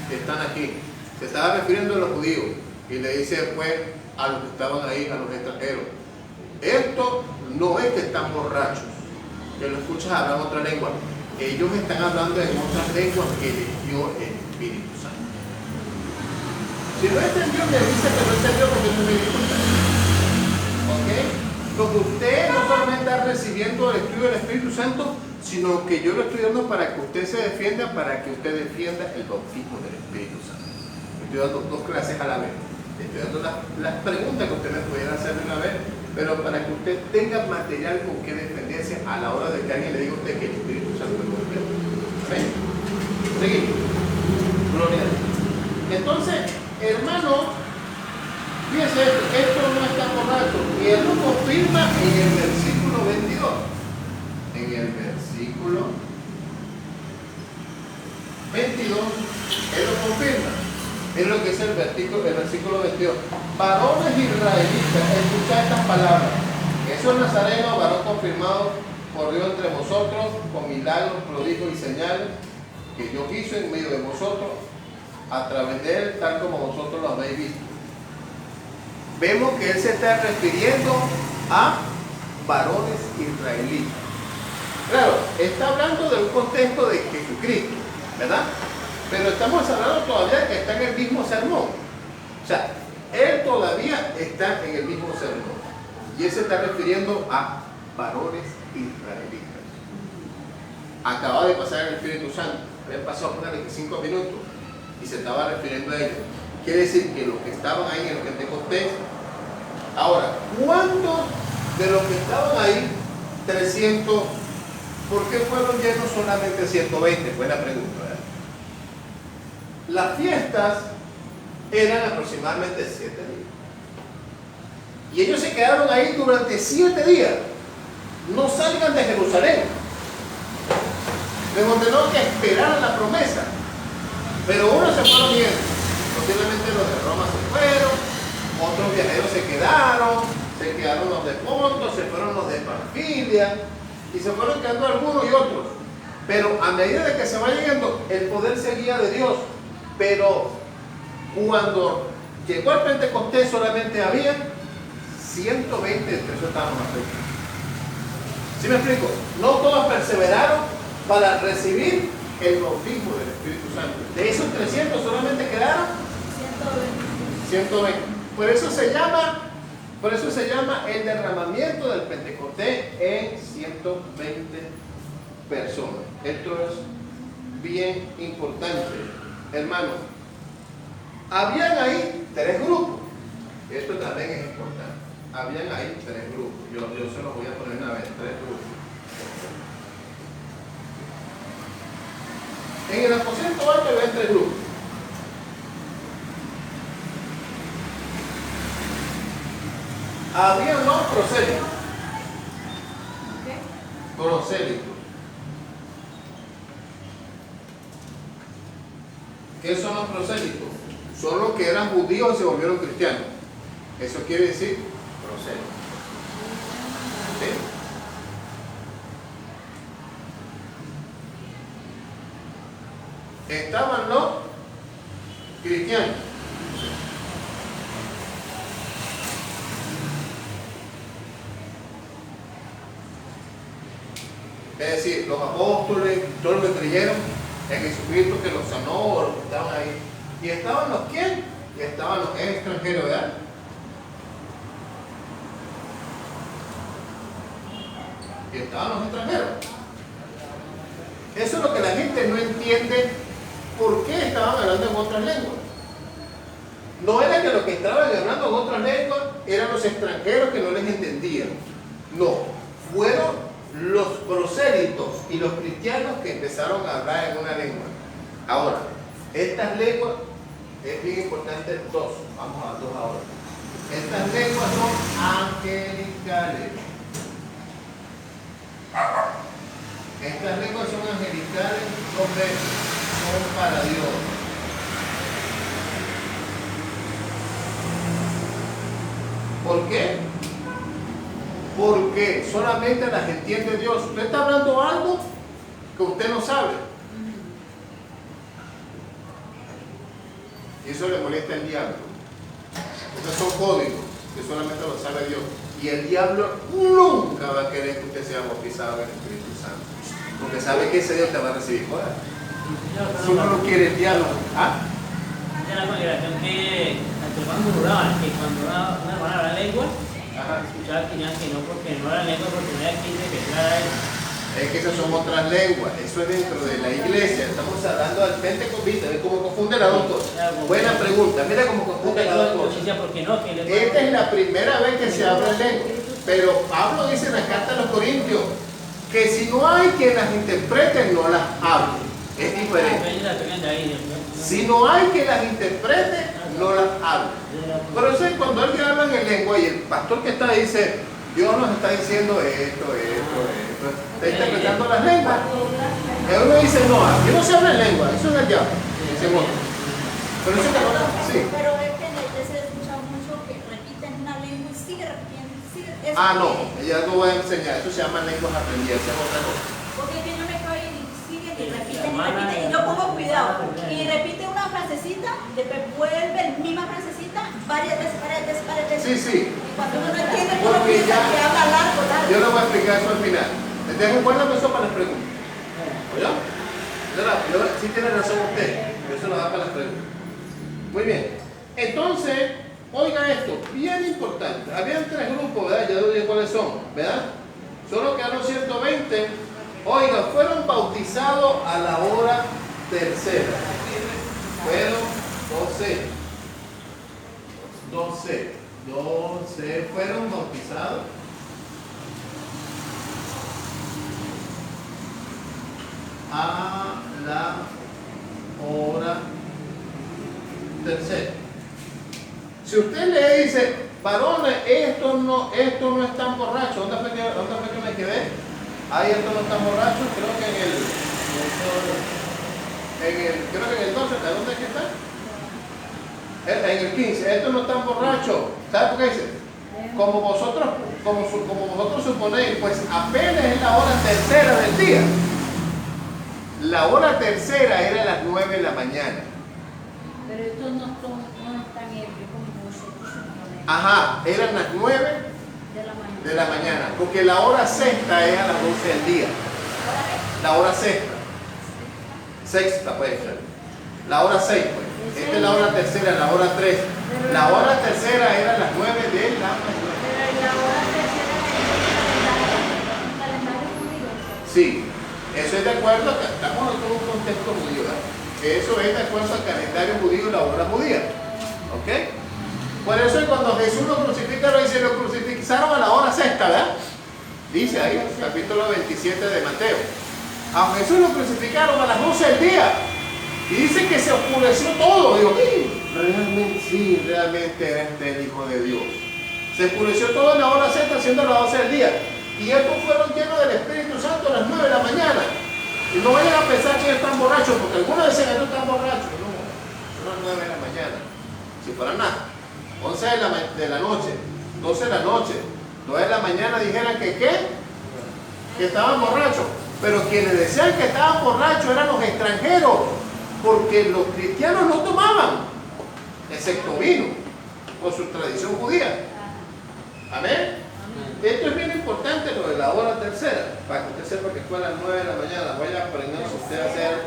que están aquí. Se estaba refiriendo a los judíos y le dice pues a los que estaban ahí, a los extranjeros. Esto no es que están borrachos, que lo escuchas hablar en otra lengua. Ellos están hablando en otras lenguas que les dio el Espíritu Santo. Si no entendió, me dice que no entendió porque no me di cuenta. ¿Ok? Porque usted no solamente está recibiendo el estudio del Espíritu Santo, sino que yo lo estoy dando para que usted se defienda, para que usted defienda el bautismo del Espíritu Santo. Estoy dando dos clases a la vez. Estoy dando las preguntas que usted me pudiera hacer de una vez, pero para que usted tenga material con que defenderse a la hora de que alguien le diga a usted que el Espíritu Santo es completo. ¿Amén? Seguimos. Gloria a Dios. Entonces, hermano, fíjense, esto no está borracho. Y él lo confirma en el versículo 22. En el versículo 22, él lo confirma. Es lo que es el versículo 22. Varones israelitas, escuchad estas palabras. Jesús Nazareno, varón confirmado por Dios entre vosotros, con milagros, prodigios y señales, que Dios hizo en medio de vosotros, a través de él, tal como vosotros lo habéis visto. Vemos que él se está refiriendo a varones israelitas. Claro, está hablando de un contexto de Jesucristo, ¿verdad? Pero estamos hablando todavía que está en el mismo sermón. O sea, él todavía está en el mismo sermón. Y él se está refiriendo a varones israelitas. Acaba de pasar el Espíritu Santo. Habían pasado unos 25 minutos y se estaba refiriendo a ellos. Quiere decir que los que estaban ahí en el Pentecostés. Ahora, ¿cuántos de los que estaban ahí, 300, por qué fueron llenos solamente 120? Buena pregunta, ¿verdad? Las fiestas eran aproximadamente 7 días. Y ellos se quedaron ahí durante 7 días. No salgan de Jerusalén. Les ordenó que esperaran la promesa. Pero unos se fueron yendo. Posiblemente los de Roma se fueron, otros viajeros se quedaron los de Ponto, se fueron los de Panfilia, y se fueron quedando algunos y otros. Pero a medida de que se va yendo, el poder seguía de Dios. Pero cuando llegó el Pentecostés solamente había 120, entre eso estaban más ricos. ¿Sí me explico? No todos perseveraron para recibir el bautismo del Espíritu Santo. De esos 300 solamente quedaron 120. Por eso se llama el derramamiento del Pentecostés en 120 personas. Esto es bien importante, hermano. Habían ahí 3 grupos. Esto también es importante. Habían ahí 3 grupos. Yo se los voy a poner una vez, 3 grupos. En el aposento alto había 3 grupos. Había los prosélitos. Prosélitos. ¿Qué son los prosélitos? Son los que eran judíos y se volvieron cristianos. Eso quiere decir prosélitos. ¿Sí? Estaban los cristianos. Es decir, los apóstoles, todos los que creyeron en Jesucristo, que los sanó, los que estaban ahí. ¿Y estaban los quién? Y estaban los extranjeros, ¿verdad? Y estaban los extranjeros. Eso es lo que la gente no entiende. ¿Por qué estaban hablando en otras lenguas? No era que los que estaban hablando en otras lenguas eran los extranjeros que no les entendían. No, fueron los prosélitos y los cristianos que empezaron a hablar en una lengua. Ahora, estas lenguas, es bien importante 2, vamos a 2 ahora. Estas lenguas son angelicales. Estas lenguas son angelicales, son para Dios. ¿Por qué? Porque solamente las entiende Dios. Usted está hablando algo que usted no sabe. Y eso le molesta al diablo. Estos son códigos que solamente lo sabe Dios. Y el diablo nunca va a querer que usted sea bautizado en el Espíritu Santo. Porque sabe que ese Dios te va a recibir fuera. Si uno lo quiere el diablo. ¿Ah? Era la congregación que cuando murmuraban, que cuando una hermana hablaba lengua, escuchaba que no, porque no era lengua, porque no era quien se declara eso. Es que esas son otras lenguas, eso es dentro de la iglesia. Estamos hablando del Pentecostés, ¿ves cómo confunde las 2 cosas? Buena pregunta, mira cómo confunde las 2 cosas. Esta es la primera vez que se habla en lengua, pero Pablo dice en la carta a los Corintios que si no hay quien las interprete, no las hable. Es diferente. Si no hay quien las interprete, no las hable. Pero eso es cuando alguien habla en lengua y el pastor que está ahí dice, Dios nos está diciendo esto. Está interpretando las lenguas. Y uno dice, no, aquí no se habla en lengua, eso es el diablo. Pero eso que no, sí. Pero es que en el se ha escuchado mucho que repiten una lengua y sigue repitiendo. No, ya no voy a enseñar, eso se llama lenguas aprendidas, es otra cosa. Porque es que yo me cago y siguen y repiten y yo pongo cuidado. Y repite una frasecita, después vuelve la misma frasecita varias veces. Sí. Y cuando uno no entiende, uno piensa que habla largo. Yo le voy a explicar eso al final. Les dejo guardando eso para las preguntas. ¿Oye? Sí tiene razón usted, pero eso lo da para las preguntas. Muy bien. Entonces, oiga esto, bien importante. Habían 3 grupos, ¿verdad? Ya lo dije cuáles son, ¿verdad? Solo quedaron 120. Oiga, fueron bautizados a la hora tercera. Fueron 12 fueron bautizados a la hora tercera. Si usted le dice, varones, esto no están borrachos, ¿dónde fue que me quedé? Ahí estos no están borrachos, creo que en el 12, ¿de dónde es que está? En el 15, estos no están borrachos. ¿Sabe por qué dice? Como vosotros suponéis, pues apenas es la hora tercera del día. La hora tercera era a las 9 de la mañana. Pero estos no están ebrios como nosotros. Ajá, eran las 9 de la mañana. Porque la hora sexta es a las 12 del día. La hora sexta. Sexta puede ser. La hora 6, pues. Esta es la hora tercera, la hora 3. La hora tercera era a las 9 de la mañana. Pero la hora tercera es el calendario judío. Sí, eso es de acuerdo, estamos en todo un contexto judío, ¿verdad? Eso es de acuerdo al calendario judío y la hora judía. ¿Ok? Por eso cuando Jesús lo crucifica, lo dice, lo crucificaron a la hora sexta, ¿verdad? Dice ahí, capítulo 27 de Mateo. A Jesús lo crucificaron a las 12 del día. Y dice que se oscureció todo. Digo, realmente, sí, realmente era el Hijo de Dios. Se oscureció todo en la hora sexta, siendo las 12 del día. Y estos fueron llenos del Espíritu Santo a las 9 de la mañana. Y no vayan a pensar que están borrachos, porque algunos dicen que no están borrachos. No, son las 9 de la mañana. Si fueran nada. 11 de la noche, 12 de la noche, 9 de la mañana dijeran que ¿qué? Que estaban borrachos. Pero quienes decían que estaban borrachos eran los extranjeros, porque los cristianos no tomaban, excepto vino, por su tradición judía. Amén. Esto es bien importante, lo de la hora tercera, para que usted sepa que fue a las 9 de la mañana. Vaya aprendiendo usted a ser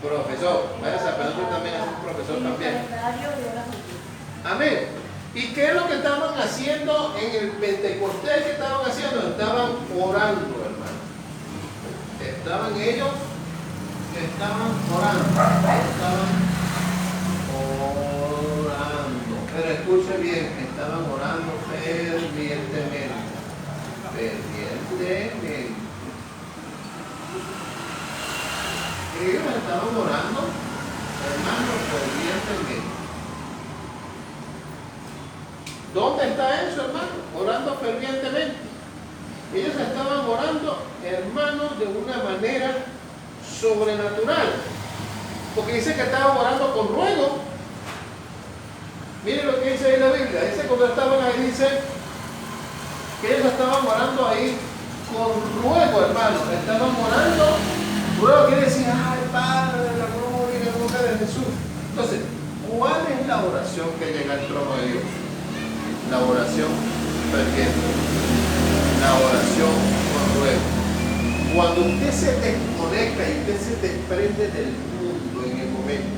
profesor. Vaya a aprender también a ser profesor también. Amén. ¿Y qué es lo que estaban haciendo en el Pentecostés? ¿Qué estaban haciendo? Estaban orando, hermano. Estaban ellos, estaban orando. Pero escuche bien, estaban orando fervientemente. Fervientemente. Ellos estaban orando, hermano, fervientemente. ¿Dónde está eso, hermano? Orando fervientemente. Ellos estaban orando, hermanos, de una manera sobrenatural. Porque dice que estaban orando con ruego. Miren lo que dice ahí la Biblia. Dice cuando estaban ahí, dice que ellos estaban orando ahí con ruego, hermano. Estaban orando. Ruego quiere decir, ay, Padre de la gloria y la boca de Jesús. Entonces, ¿cuál es la oración que llega al trono de Dios? La oración ferviente, la oración con ruego. Cuando usted se desconecta y usted se desprende del mundo en el momento,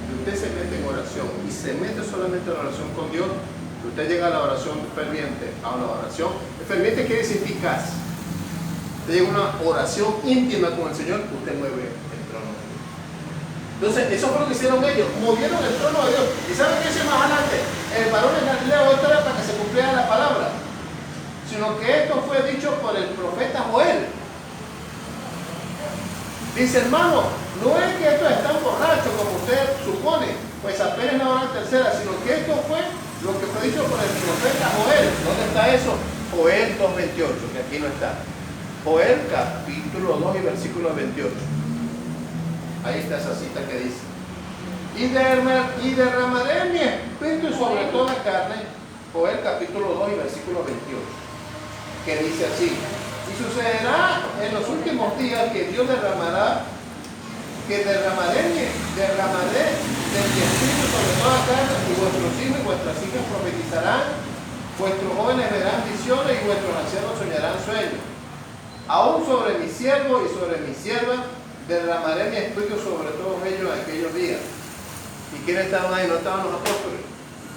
y usted se mete en oración y se mete solamente en la oración con Dios, usted llega a la oración ferviente. A la oración ferviente quiere decir eficaz. Usted llega a una oración íntima con el Señor, usted mueve el trono de Dios. Entonces, eso fue lo que hicieron ellos, movieron el trono de Dios. ¿Y saben qué dice más adelante? El varón en Galileo, esto era para que se cumpliera la palabra, sino que esto fue dicho por el profeta Joel. Dice, hermano, no es que estos están borrachos como usted supone, pues apenas la hora tercera, sino que esto fue lo que fue dicho por el profeta Joel. ¿Dónde está eso? Joel 2:28, que aquí no está. Joel capítulo 2 y versículo 28. Ahí está esa cita que dice: y derramaré mi espíritu sobre toda carne. Joel capítulo 2 y versículo 28, que dice así: y sucederá en los últimos días que Dios derramaré de mi espíritu sobre toda carne, y vuestros hijos y vuestras hijas profetizarán, vuestros jóvenes verán visiones y vuestros ancianos soñarán sueños. Aún sobre mi siervo y sobre mi sierva derramaré mi espíritu sobre todos ellos en aquellos días. ¿Y quiénes estaban ahí? No estaban los apóstoles,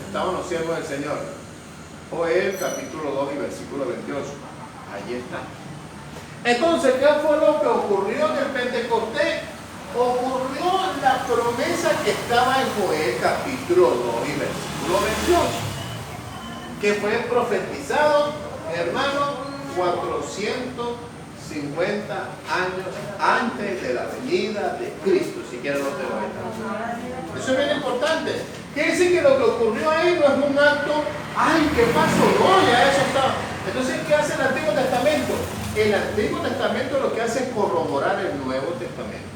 estaban los siervos del Señor. Joel capítulo 2 y versículo 28. Allí está. Entonces, ¿qué fue lo que ocurrió en el Pentecostés? Ocurrió la promesa que estaba en Joel capítulo 2 y versículo 28, que fue profetizado, hermano, 450 años antes de la venida de Cristo. Si quieren no te lo voy. Eso es bien importante. Quiere decir que lo que ocurrió ahí no es un acto, ay, ¿qué pasó? No, ya eso está. Entonces, ¿qué hace el Antiguo Testamento? El Antiguo Testamento lo que hace es corroborar el Nuevo Testamento.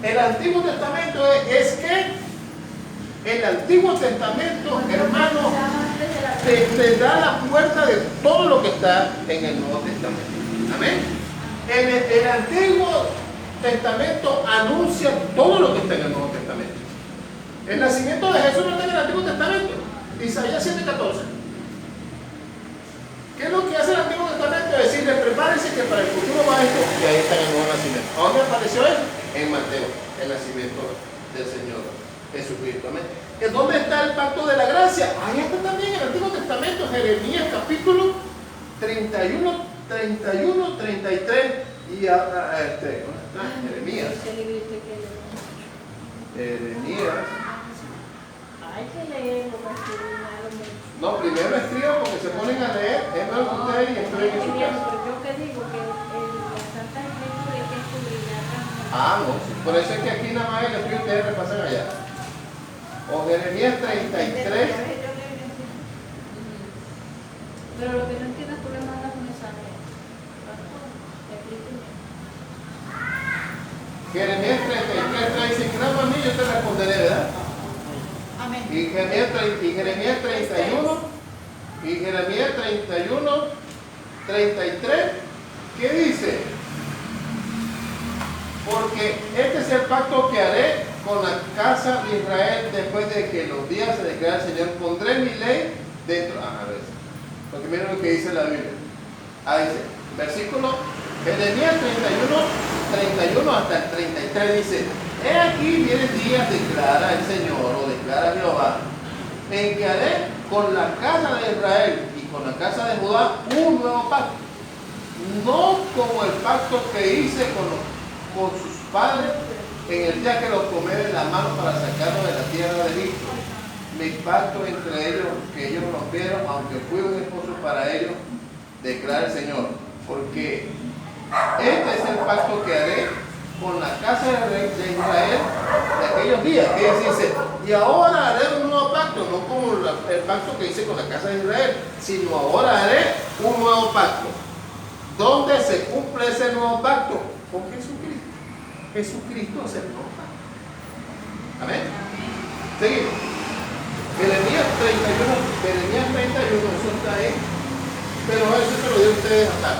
El Antiguo Testamento es que el Antiguo Testamento, hermano, te da la puerta de todo lo que está en el Nuevo Testamento. Amén. El Antiguo Testamento anuncia todo lo que está en el Nuevo Testamento. El nacimiento de Jesús no está en el Antiguo Testamento. Isaías 7:14. ¿Qué es lo que hace el Antiguo Testamento? Decirle, prepárense que para el futuro va esto, y ahí está el nuevo nacimiento. ¿A dónde apareció eso? En Mateo, el nacimiento del Señor Jesucristo. Amén. ¿Dónde está el pacto de la gracia? Ahí está también en el Antiguo Testamento, Jeremías capítulo 31, 33 y Jeremías. Hay que leerlo para estudiarlo. No, primero escriban porque se ponen a leer, es lo que ustedes y estudien en su casa. Pero yo que digo que la Santa Escritura hay que escudriñarla. No, sí. Por eso es que aquí nada más el estudio ustedes repasan allá. O Jeremías 33. Pero lo que no entiendes tú le mandas un mensaje. Jeremías 33 dice, clama a mí, yo te responderé, ¿verdad? Amén. Y Jeremías 31, y Jeremías 31, 33, ¿qué dice? Porque este es el pacto que haré con la casa de Israel después de que los días se declare el Señor. Pondré mi ley dentro. A ver, porque miren lo que dice la Biblia. Dice, versículo, Jeremías 31 hasta el 33 dice, he aquí vienen días, declara el Señor, o declara Jehová, en que haré con la casa de Israel y con la casa de Judá un nuevo pacto. No como el pacto que hice con sus padres en el día que los tomé de la mano para sacarlos de la tierra de Egipto. Mi pacto entre ellos, que ellos rompieron, aunque fui un esposo para ellos, declara el Señor. Porque este es el pacto que haré con la casa de Israel de aquellos días. Que dice, y ahora haré un nuevo pacto, no como el pacto que hice con la casa de Israel, sino ahora haré un nuevo pacto. ¿Dónde se cumple ese nuevo pacto? Con Jesucristo. Jesucristo es el nuevo pacto. Amén. Seguimos. Jeremías 31, eso está ahí. Pero eso se lo dio a ustedes acá.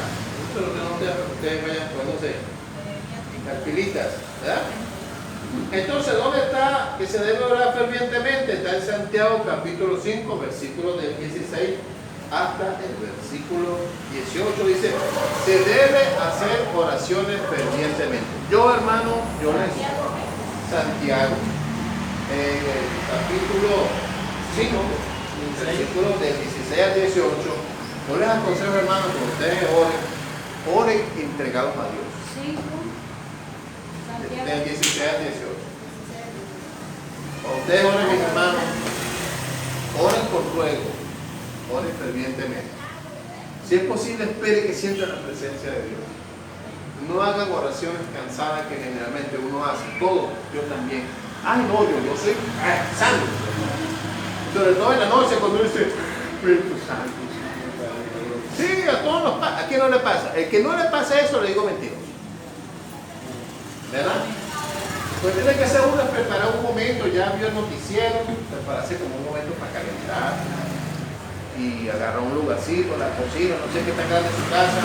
Eso lo tengo ustedes para que ustedes vayan poniéndose las pilitas, ¿verdad? Entonces, ¿dónde está que se debe orar fervientemente? Está en Santiago capítulo 5, versículos del 16 hasta el versículo 18. Dice, se debe hacer oraciones fervientemente. Yo, hermano, Santiago, capítulo 5, versículos del 16 al 18. Yo les aconsejo, hermanos, que ustedes oren entregados a Dios. Del 16 al 18. Ustedes oren, mis hermanos, oren con ruego, oren fervientemente. Si es posible, espere que sientan la presencia de Dios. No hagan oraciones cansadas que generalmente uno hace. Todo, yo también. No, yo soy santo. Sobre todo en la noche cuando uno dice, Espíritu Santo. Sí, a todos nos pasa. ¿A quién no le pasa? El que no le pasa eso, le digo mentiroso. ¿Verdad? Pues tiene que hacer uno preparar un momento, ya vio el noticiero, prepararse como un momento para calentar y agarrar un lugarcito, la cocina, no sé qué tan grande es su casa.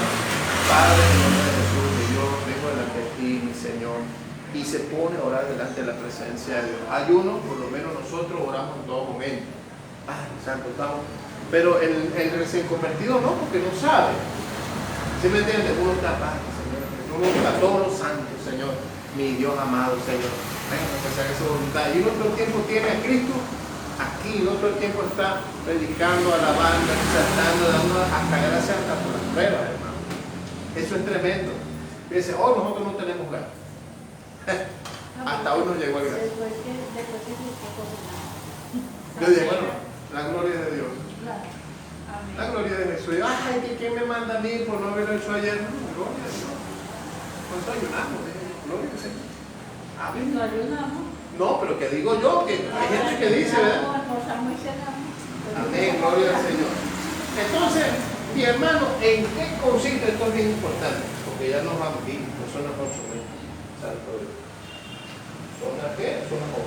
Padre, en el nombre de Jesús, que yo vengo delante de ti, mi Señor, y se pone a orar delante de la presencia de Dios. Hay uno, por lo menos nosotros oramos en todo momento. Santo, estamos. Pero el recién convertido no, porque no sabe. ¿Sí me entiende? Uno está, Señor, uno está todos los santos, Señor, mi Dios amado, Señor. Venga, pues haga su voluntad. Y uno todo el tiempo tiene a Cristo aquí, uno todo el tiempo está predicando, alabando, exaltando, dando hasta gracias hasta por las pruebas, hermano. Eso es tremendo. Y dice, nosotros no tenemos ganas. Hasta hoy nos llegó el gracia. Yo dije, bueno, la gloria de Dios. La gloria de Jesús. ¿Quién me manda a mí por no haberlo hecho ayer? No, gloria a Dios. ¿Cuánto ayunamos? Gloria al Señor. Amén. No ayunamos. No, pero que digo yo, que hay gente que dice, ¿verdad? Amén, gloria al Señor. Entonces, mi hermano, ¿en qué consiste? Esto es bien importante, porque ya nos vamos aquí, no son las 8, ¿son las qué? Son las 8.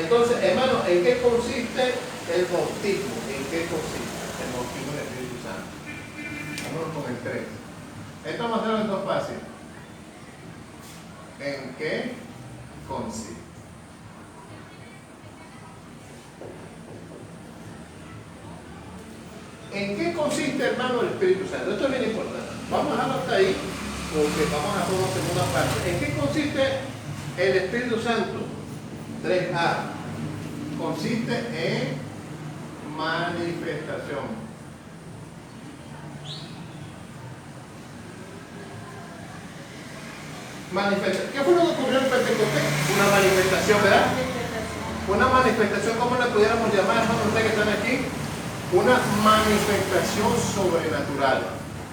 Entonces, hermano, ¿en qué consiste el bautismo? ¿En qué consiste el bautismo del Espíritu Santo? Vámonos con el 3. Esto vamos a hacerlo en dos fácil. ¿En qué consiste? ¿En qué consiste, hermano, el Espíritu Santo? Esto es bien importante. Vamos a dejarlo hasta ahí, porque vamos a hacer una segunda parte. ¿En qué consiste el Espíritu Santo? 3A. Consiste en manifestación. Manifestación. ¿Qué fue lo que ocurrió en Pentecostés? Una manifestación, ¿verdad? Una manifestación, ¿cómo la pudiéramos llamar, hermano, ustedes que están aquí? Una manifestación sobrenatural.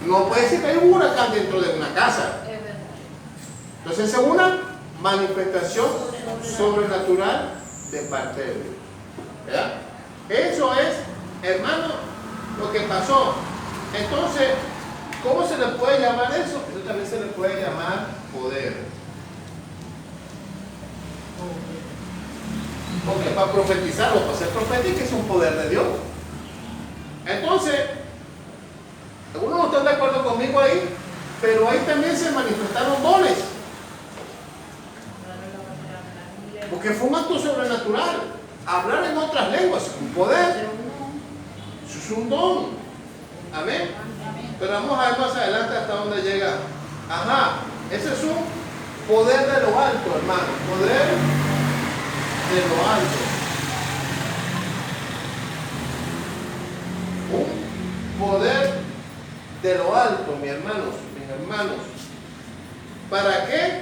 No puede ser que hay un huracán dentro de una casa. Entonces es una manifestación sobrenatural de parte de Dios. ¿Verdad? Eso es, hermano, lo que pasó. Entonces, ¿cómo se le puede llamar eso? Eso también se le puede llamar poder. Porque para profetizar o para ser profético es un poder de Dios. Entonces, algunos no están de acuerdo conmigo ahí, pero ahí también se manifestaron dones. Porque fue un acto sobrenatural. Hablar en otras lenguas es un poder. Eso es un don. Amén. Pero vamos a ver más adelante hasta dónde llega. Ajá, ese es un poder de lo alto, hermano. Poder de lo alto. Un poder de lo alto, mis hermanos. ¿Para qué?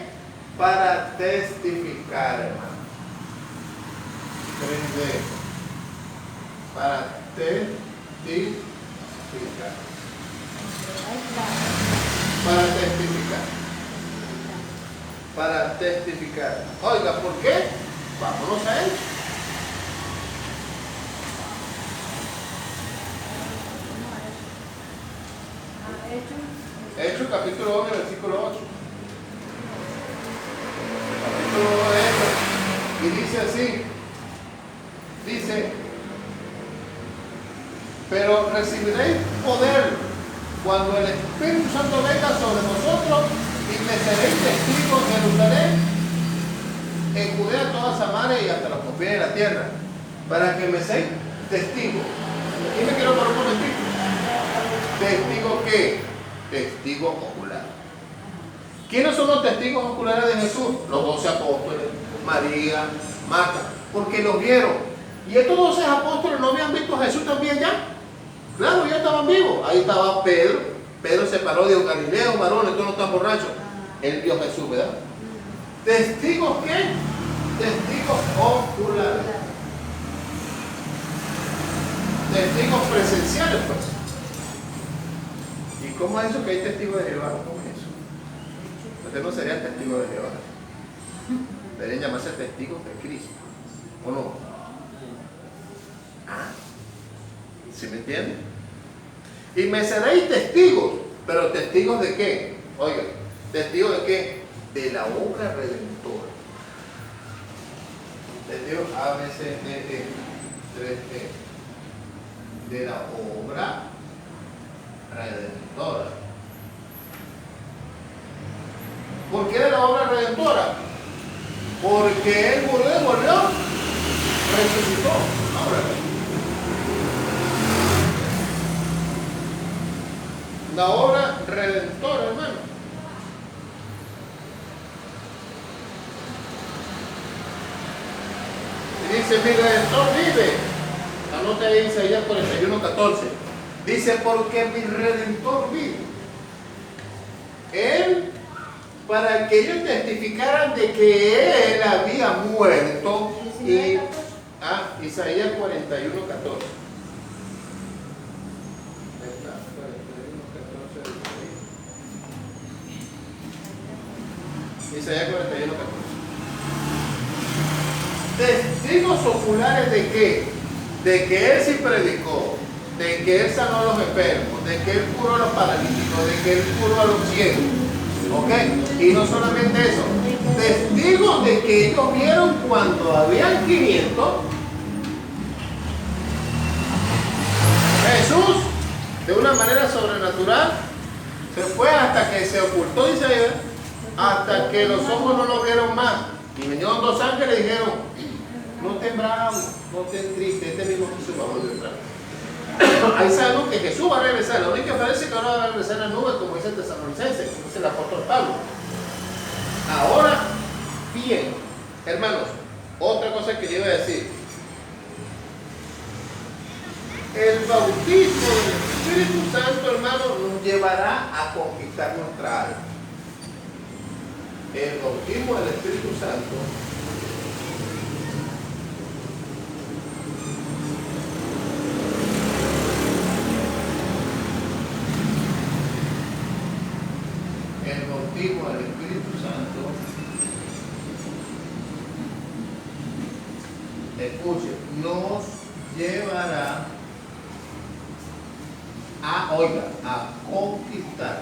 Para testificar, hermano. 3D. Para testificar. Para testificar. Oiga, ¿por qué? Vámonos a él. Hechos capítulo 1, versículo 8. Capítulo 1 de Hechos. Y dice así. Dice, pero recibiréis poder cuando el Espíritu Santo venga sobre vosotros y me seréis testigos en Jerusalén, en Judea, toda Samaria y hasta los confines de la tierra, para que me seáis testigos. Aquí me quiero parar un momentito. ¿Testigo qué? Testigo ocular. ¿Quiénes son los testigos oculares de Jesús? Los 12 apóstoles, María, Marta, porque los vieron. ¿Y estos 12 apóstoles no habían visto a Jesús también ya? Claro, ya estaban vivos. Ahí estaba Pedro. Pedro se paró y dijo, Galileo, varones, tú no estás borracho. Él vio a Jesús, ¿verdad? ¿Testigos qué? Testigos oculares. Testigos presenciales, pues. ¿Y cómo es eso que hay testigos de Jehová? ¿Cómo es eso? Ustedes no serían testigos de Jehová. Deberían llamarse testigos de Cristo. ¿O no? ¿Sí me entienden? Y me seréis testigos. ¿Pero testigos de qué? Oiga, ¿testigos de qué? De la obra redentora. Testigos A, B, C, D, E, 3E. De la obra redentora. ¿Por qué de la obra redentora? Porque Él murió, resucitó. Ahora, la obra redentora, hermano. Y dice, mi redentor vive. Anote ahí Isaías 41:14. Dice, porque mi redentor vive. Él, para que ellos testificaran de que Él había muerto. Y, Isaías 41:14. Isaías 41:14. Testigos oculares de qué? De que Él sí predicó, de que Él sanó a los enfermos, de que Él curó a los paralíticos, de que Él curó a los ciegos. ¿Ok? Y no solamente eso, testigos de que ellos vieron cuando habían 500. Jesús, de una manera sobrenatural, Pero fue hasta que se ocultó Isaías, hasta que los ojos no lo vieron más. Y vinieron dos ángeles y dijeron, no estén bravos, no estén tristes, este mismo Jesús va a volver. Ahí sabemos que Jesús va a regresar. La única diferencia es que ahora va a regresar en la nube, como dice el Tesalonicense, como dice el apóstol Pablo. Ahora, bien, hermanos, otra cosa que yo iba a decir. El bautismo del Espíritu Santo, hermano, nos llevará a conquistar nuestra alma. El bautismo del Espíritu Santo del Espíritu Santo, escuche, nos llevará a conquistar.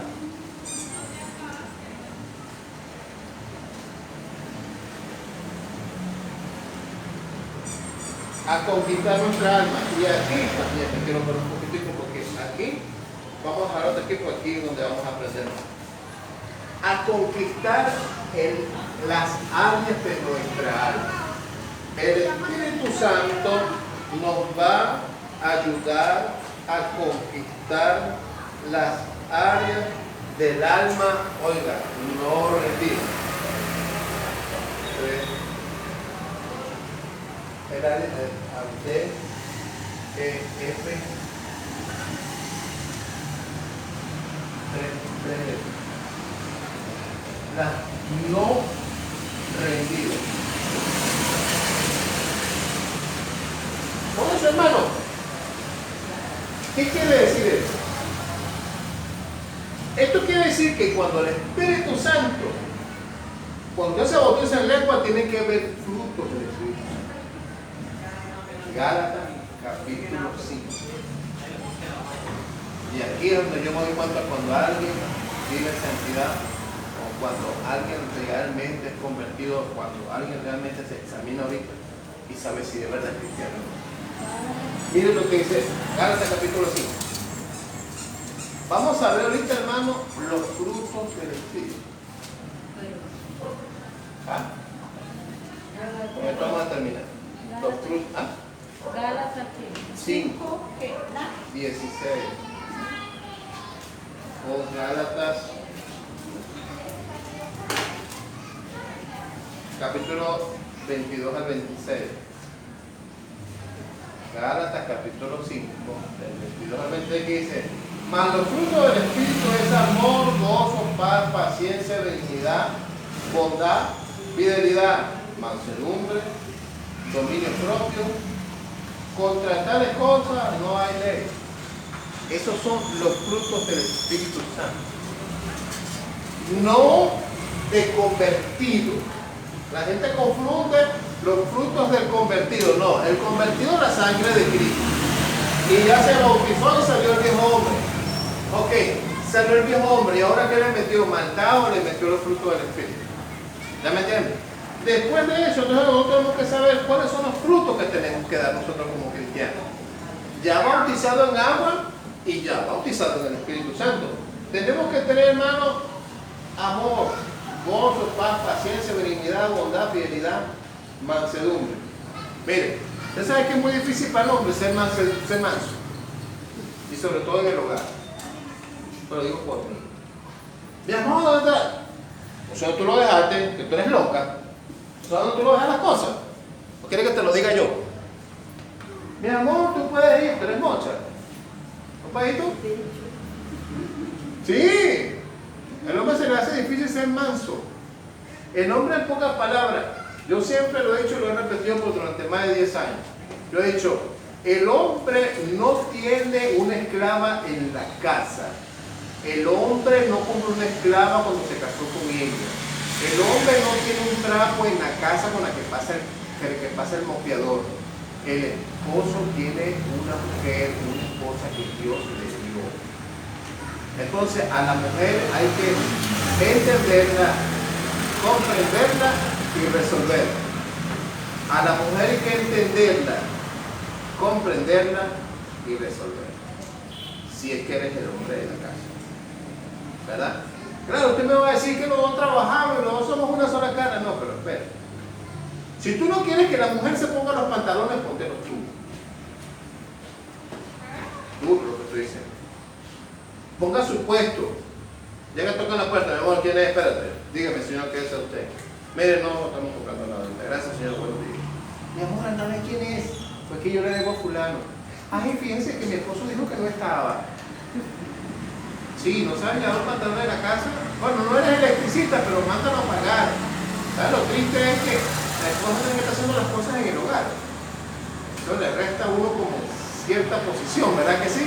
A conquistar nuestra alma. Y aquí también me quiero poner un poquitico, porque aquí vamos a dejar otro equipo aquí donde vamos a aprender a conquistar las áreas de nuestra alma. El Espíritu Santo nos va a ayudar a conquistar las áreas del alma, oiga, no rendida. El área de F, las no rendidas. ¿Cómo es, hermano? ¿Qué quiere decir esto? Esto quiere decir que cuando el Espíritu Santo, cuando se bautiza en lengua, tiene que haber frutos del Espíritu Santo. Gálatas capítulo 5. Y aquí es donde yo me doy cuenta cuando alguien vive en santidad, o cuando alguien realmente es convertido, cuando alguien realmente se examina ahorita y sabe si de verdad es cristiano. Miren lo que dice Gálatas capítulo 5. Vamos a ver ahorita, hermano, los frutos del Espíritu. Con esto vamos a terminar. Los frutos. Gálatas 5, 16. O Gálatas capítulo 22 al 26. Gálatas capítulo 5, del 22 al 26, que dice: mas los frutos del Espíritu es amor, gozo, paz, paciencia, benignidad, bondad, fidelidad, mansedumbre, dominio propio. Contra tales cosas no hay ley. Esos son los frutos del Espíritu Santo. No de convertido. La gente confunde los frutos del convertido. No, el convertido es la sangre de Cristo. Y ya se bautizó y salió el viejo hombre. Ok, salió el viejo hombre. ¿Y ahora qué le metió? ¿Maldad o le metió los frutos del Espíritu? ¿Ya me entienden? Después de eso, entonces nosotros tenemos que saber cuáles son los frutos que tenemos que dar nosotros como cristianos. Ya bautizado en agua y ya bautizado en el Espíritu Santo. Tenemos que tener, hermano, amor, gozo, paz, paciencia, benignidad, bondad, fidelidad, mansedumbre. Mire, usted sabe que es muy difícil para el hombre ser manso. Y sobre todo en el hogar. Pero digo por mí. Mi amor, ¿dónde está? O sea, tú lo dejaste, que tú eres loca. ¿Dónde tú lo dejas las cosas? ¿O quieres que te lo diga yo? Mi amor, tú puedes ir, tú eres mocha. ¿No puedes ir tú? Sí. El hombre se le hace difícil ser manso. El hombre, en pocas palabras, yo siempre lo he dicho y lo he repetido por durante más de 10 años. Yo he dicho, el hombre no tiene una esclava en la casa. El hombre no compró una esclava cuando se casó con ella. El hombre no tiene un trapo en la casa con la que pasa el mopeador. El esposo tiene una mujer, una esposa que Dios le dio. Entonces a la mujer hay que entenderla, comprenderla y resolverla. A la mujer hay que entenderla, comprenderla y resolverla. Si es que eres el hombre de la casa. ¿verdad? Claro, usted me va a decir que los dos trabajamos y los dos somos una sola carne. No, pero espera. Si tú no quieres que la mujer se ponga los pantalones, póntelos tú. Tú, lo que estoy diciendo. Ponga su puesto. Llega, toca la puerta. Mi amor, ¿quién es? Espérate. Dígame, señor, ¿qué es usted? Mire, no, estamos buscando la venta. Gracias, señor, buenos días. Mi amor, andale, ¿quién es? Pues que yo le debo a fulano. Ay, fíjense que mi esposo dijo que no estaba. Sí, ¿no sabes lavar los pantalones de la casa? Bueno, no eres electricista, pero mándalo a pagar. ¿Sabes? Lo triste es que la esposa tiene que estar haciendo las cosas en el hogar. Eso le resta a uno como cierta posición, ¿verdad que sí?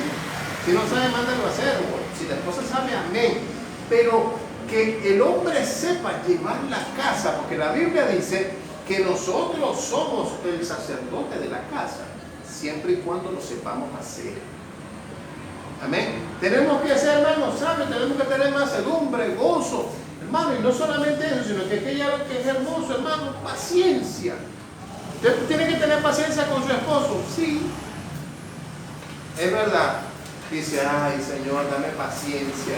Si no sabe, mándalo a hacer. Si la esposa sabe, amén. Pero que el hombre sepa llevar la casa, porque la Biblia dice que nosotros somos el sacerdote de la casa, siempre y cuando lo sepamos hacer. Amén. Tenemos que ser, hermanos, sabios, tenemos que tener mansedumbre, gozo, hermano, y no solamente eso, sino que lo que es hermoso, hermano, paciencia. ¿Usted tiene que tener paciencia con su esposo? Sí. Es verdad. Dice, ay, Señor, dame paciencia.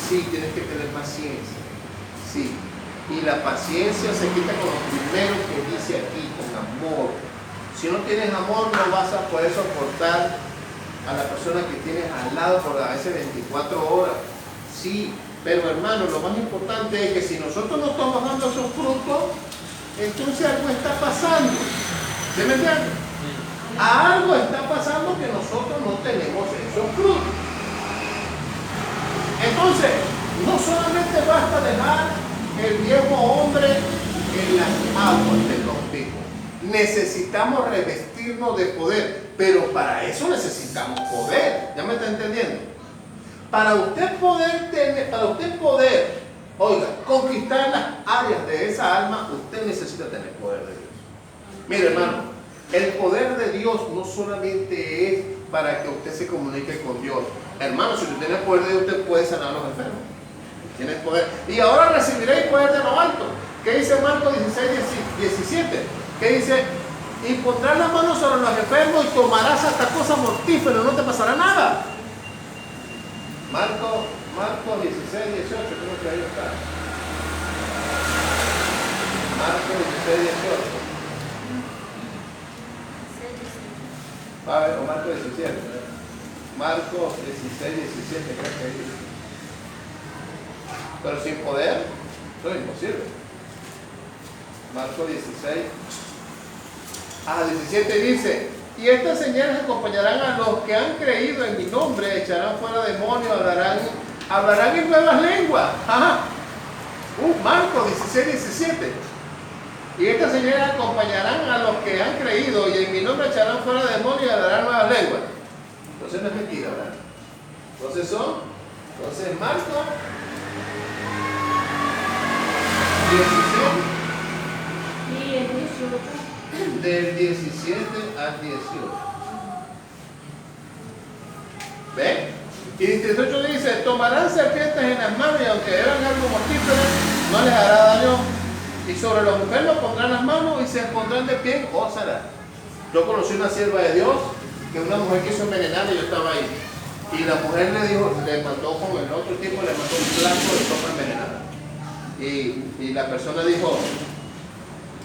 Sí, tienes que tener paciencia. Sí. Y la paciencia se quita con lo primero que dice aquí, con amor. Si no tienes amor, no vas a poder soportar a la persona que tienes al lado por a veces 24 horas. Sí, pero hermano, lo más importante es que si nosotros no estamos dando esos frutos, entonces algo está pasando. ¿Se me entiende? Algo está pasando que nosotros no tenemos esos frutos. Entonces, no solamente basta dejar el viejo hombre en las aguas del bautismo. Necesitamos revestirnos de poder, pero para eso necesitamos poder. ¿Ya me está entendiendo? Para usted poder, oiga, conquistar las áreas de esa alma, usted necesita tener poder de Dios. Mire, hermano, el poder de Dios no solamente es para que usted se comunique con Dios. Hermano, si usted tiene el poder de Dios, usted puede sanar a los enfermos. Tiene poder. Y ahora recibiréis poder de lo alto. ¿Qué dice Marcos 16, 17? ¿Qué dice? Y pondrás las manos sobre los enfermos y tomarás hasta cosas mortíferas, no te pasará nada. Marcos 16, 18, creo que ahí está. Marcos 16, 18. A ver, o Marcos 17. Marcos 16, 17, creo que ahí dice. Pero sin poder, eso es imposible. Marcos 16. 17 dice, y estas señales acompañarán a los que han creído en mi nombre, echarán fuera demonios, hablarán en nuevas lenguas. Marcos 16, 17. Y estas señales acompañarán a los que han creído y en mi nombre echarán fuera demonios y hablarán nuevas lenguas. Entonces no es mentira, ¿verdad? Entonces Marcos 17 y el 18. Del 17 al 18. ¿Ven? Y el 18 dice, tomarán serpientes en las manos y aunque eran algo mortíferos, no les hará daño. Y sobre los enfermos pondrán las manos y se pondrán de pie o sanarán. Yo conocí una sierva de Dios que una mujer quiso envenenar y yo estaba ahí. Y la mujer le mandó como el otro tipo, le mandó un plato de sopa envenenada. Y la persona dijo,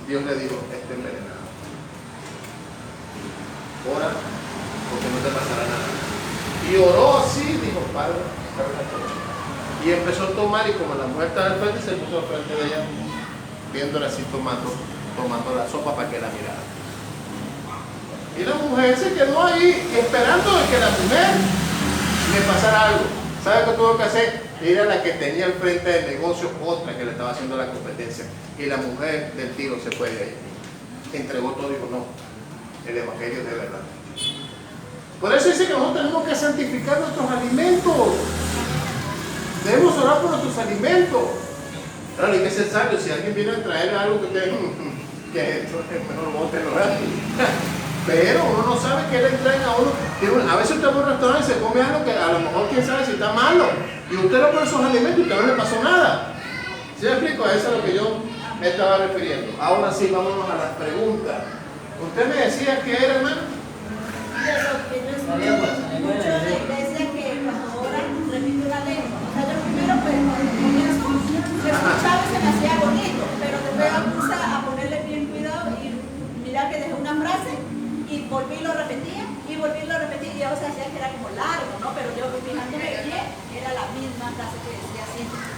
Dios le dijo, está envenenado. Ora, porque no te pasará nada. Y oró así, dijo, Padre, y empezó a tomar, y como la mujer estaba al frente, se puso al frente de ella, viéndola así tomando la sopa para que la mirara. Y la mujer se quedó ahí esperando de que la mujer le pasara algo. ¿Sabe qué tuvo que hacer? Era la que tenía al frente del negocio, otra que le estaba haciendo la competencia. Y la mujer del tiro se fue de ahí. Entregó todo y dijo, no, el evangelio es de verdad. Por eso dice que nosotros tenemos que santificar nuestros alimentos. Debemos orar por nuestros alimentos. Claro, hay que ser sabio. Si alguien viene a traer algo que usted, que esto es mejor bótelo, ¿verdad? Pero uno no sabe qué le traen a uno. A veces usted va a un restaurante y se come algo que a lo mejor quién sabe si está malo. Y usted no pone esos alimentos y usted no le pasó nada. ¿Sí me explico? A eso es a lo que yo me estaba refiriendo. Ahora sí, vámonos a las preguntas. Usted me decía que era, hermano. Muchos de la iglesia que cuando oran repiten la lengua. comienzo se escuchaba y se me hacía bonito, pero después me puse a ponerle bien cuidado y mirar que dejé una frase y volví y lo repetía y volví y lo repetía y yo se hacía que era como largo, ¿no? Pero yo fijándome bien, era la misma frase que decía siempre.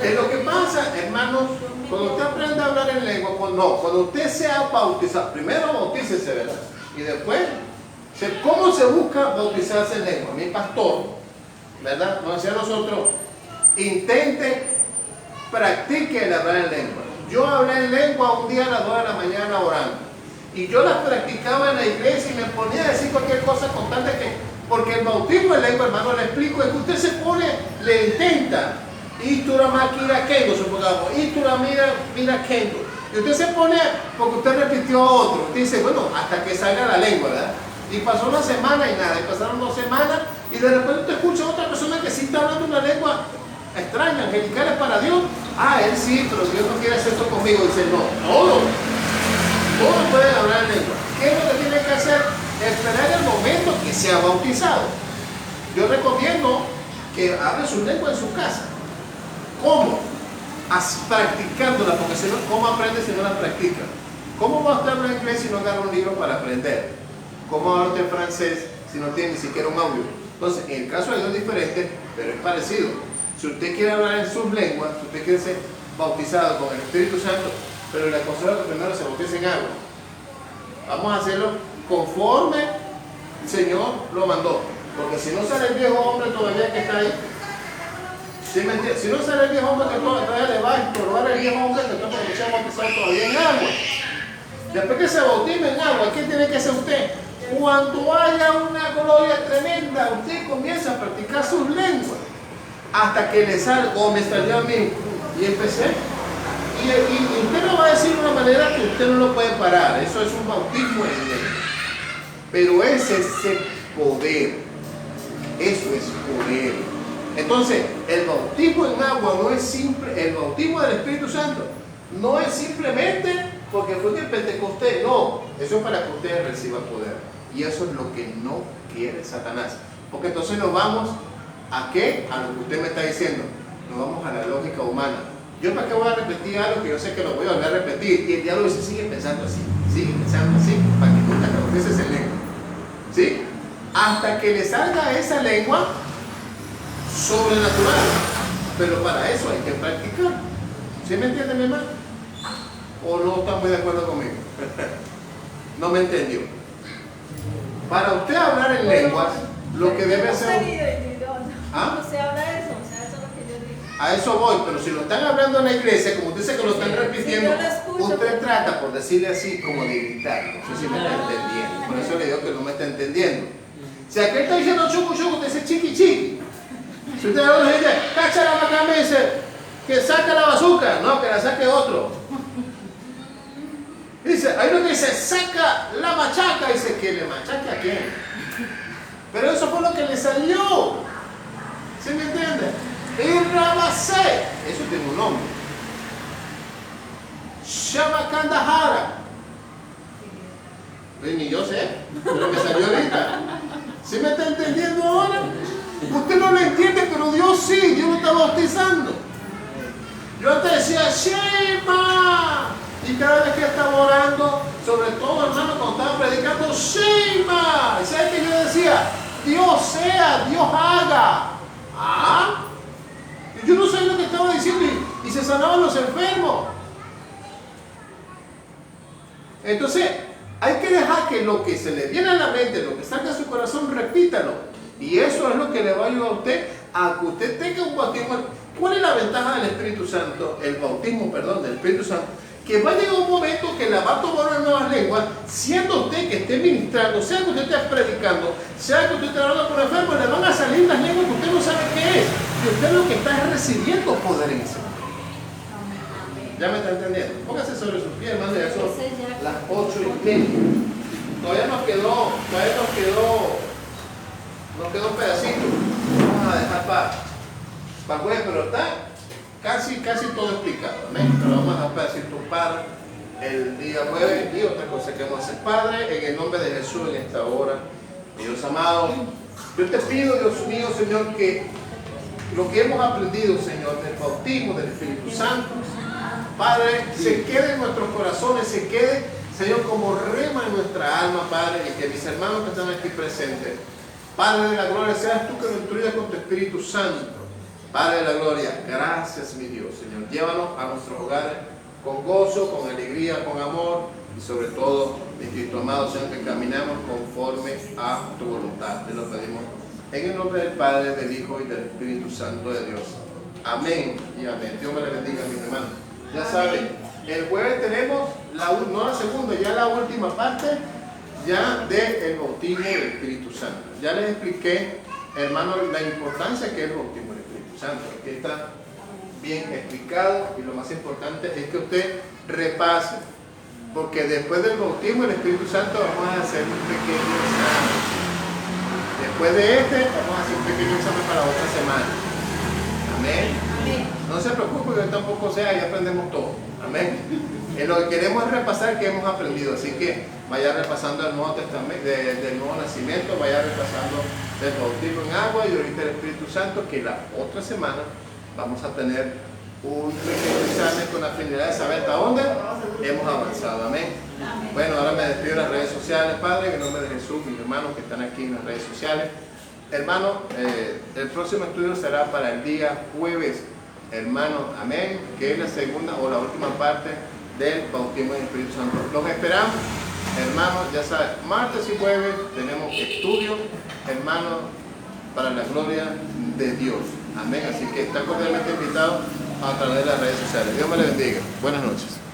Es lo que pasa, hermanos, cuando usted aprende a hablar en lengua, cuando usted sea bautizado, primero bautícese, ¿verdad? Y después, ¿cómo se busca bautizarse en lengua? Mi pastor, ¿verdad? Nos decía a nosotros, intente, practique el hablar en lengua. Yo hablé en lengua un día a las 2 de la mañana orando. Y yo las practicaba en la iglesia y me ponía a decir cualquier cosa con tal de que, porque el bautismo en lengua, hermano, le explico, es que usted se pone, le intenta. Istura makira kendo, supongamos. Istura mira kendo. Y usted se pone, porque usted repitió a otro. Usted dice, bueno, hasta que salga la lengua, ¿verdad? Y pasó una semana y nada. Y pasaron 2 semanas. Y de repente usted escucha a otra persona que sí está hablando una lengua extraña, angelical, es para Dios. Ah, él sí, pero Dios no quiere hacer esto conmigo. Dice, no, todos pueden hablar en lengua. ¿Qué es lo que tiene que hacer? Esperar el momento que sea bautizado. Yo recomiendo que hable su lengua en su casa. ¿Cómo? Practicándola, porque si no, ¿cómo aprende si no la practica? ¿Cómo va a usted hablar inglés si no agarra un libro para aprender? ¿Cómo va a hablar francés si no tiene ni siquiera un audio? Entonces, en el caso de Dios es diferente, pero es parecido. Si usted quiere hablar en sus lenguas, si usted quiere ser bautizado con el Espíritu Santo, pero le aconsejo que primero se bautice en agua. Vamos a hacerlo conforme el Señor lo mandó. Porque si no sale el viejo hombre todavía que está ahí, ¿sí me entiende? Si no sale el viejo hombre que todavía le va a estorbar el viejo hombre que todavía se ha bautizado todavía en agua. Después que se bautice en agua, ¿qué tiene que hacer usted? Cuando haya una gloria tremenda, usted comienza a practicar sus lenguas hasta que le salga, o me salió a mí, y empecé. Y usted lo va a decir de una manera que usted no lo puede parar. Eso es un bautismo en lengua. Pero ese es el poder. Eso es poder. Entonces, el bautismo en agua no es simple, el bautismo del Espíritu Santo no es simplemente porque fue en Pentecostés, no, eso es para que usted reciba poder. Y eso es lo que no quiere Satanás. Porque entonces nos vamos ¿a qué? A lo que usted me está diciendo. Nos vamos a la lógica humana. Yo para qué voy a repetir algo que yo sé que lo voy a volver a repetir. Y el diablo dice, sigue pensando así, para que nunca te bautices en lengua. ¿Sí? Hasta que le salga esa lengua sobrenatural. Pero para eso hay que practicar. ¿Sí me entiende, mi hermano? ¿O no está muy de acuerdo conmigo? No me entendió. Para usted hablar en lenguas, lo que debe hacer... ¿Ah? No se habla de eso, o sea, eso es lo que yo digo. A eso voy, pero si lo están hablando en la iglesia, como usted dice que lo están repitiendo, usted trata, por decirle así, como de gritar. No sé si me está entendiendo. Por eso le digo que no me está entendiendo. Si aquel está diciendo chucu, usted dice chiqui, chiqui. Si usted le dice, cacha la macambe, dice que saca la bazooka, no, que la saque otro. Dice, hay uno que dice, saca la machaca, dice que le machaque a quién. Pero eso fue lo que le salió. ¿Sí me entiende? Y Rabasé, eso tiene un nombre. Shabakandahara. Ni yo sé, pero me salió ahorita. ¿Sí me está entendiendo ahora? Usted no lo entiende, pero Dios sí, Dios lo está bautizando. Yo antes decía, Shema. Y cada vez que estaba orando, sobre todo, hermano, cuando estaba predicando, Shema. ¿Y sabe que yo decía? Dios sea, Dios haga. Ah, yo no sabía lo que estaba diciendo y se sanaban los enfermos. Entonces, hay que dejar que lo que se le viene a la mente, lo que salga de su corazón, repítalo. Y eso es lo que le va a ayudar a usted a que usted tenga un bautismo. ¿Cuál es la ventaja del Espíritu Santo? El bautismo, perdón, del Espíritu Santo. Que va a llegar un momento que la va a tomar unas nuevas lenguas, siendo usted que esté ministrando, sea que usted esté predicando, sea que usted esté hablando con enfermos, le van a salir las lenguas que usted no sabe qué es. Y usted lo que está es recibiendo poder en ese momento. ¿Ya me está entendiendo? Póngase sobre sus pies, hermano, ya son las 8:30. Todavía nos quedó un pedacito. Vamos a dejar para jueves, pero está casi todo explicado, amén. Pero vamos a dejar pedacito para el día jueves y otra cosa que vamos a hacer. Padre, en el nombre de Jesús en esta hora, Dios amado, yo te pido, Dios mío, Señor, que lo que hemos aprendido, Señor, del bautismo del Espíritu Santo, Padre, se quede en nuestros corazones, se quede, Señor, como rema en nuestra alma, Padre, y que mis hermanos que están aquí presentes, Padre de la gloria, seas tú que nos instruyas con tu Espíritu Santo. Padre de la gloria, gracias, mi Dios, Señor. Llévanos a nuestros hogares con gozo, con alegría, con amor y sobre todo, mi Cristo amado, Señor, que caminamos conforme a tu voluntad. Te lo pedimos en el nombre del Padre, del Hijo y del Espíritu Santo de Dios. Amén y amén. Dios me le bendiga, mis hermanos. Ya saben, el jueves tenemos, no la segunda, ya la última parte ya del bautismo del Espíritu Santo. Ya les expliqué, hermanos, la importancia que es el bautismo del Espíritu Santo. Aquí está bien explicado y lo más importante es que usted repase, porque después del bautismo del Espíritu Santo vamos a hacer un pequeño examen. Después de vamos a hacer un pequeño examen para otra semana. Amén. No se preocupe, yo tampoco sé, ahí aprendemos todo. Amén. Lo que queremos es repasar que hemos aprendido, así que vaya repasando el Nuevo Testamento, del Nuevo Nacimiento, vaya repasando el bautismo en agua y ahorita el Espíritu Santo, que la otra semana vamos a tener un pequeño examen con la finalidad de saber hasta dónde hemos avanzado. Amén. Bueno, ahora me despido de las redes sociales, Padre, en el nombre de Jesús, mis hermanos que están aquí en las redes sociales. Hermano, el próximo estudio será para el día jueves, hermano, amén, que es la segunda o la última parte del bautismo del Espíritu Santo. Los esperamos, hermanos, ya saben, martes y jueves tenemos estudio, hermanos, para la gloria de Dios. Amén, así que están cordialmente invitados a través de las redes sociales. Dios me les bendiga. Buenas noches.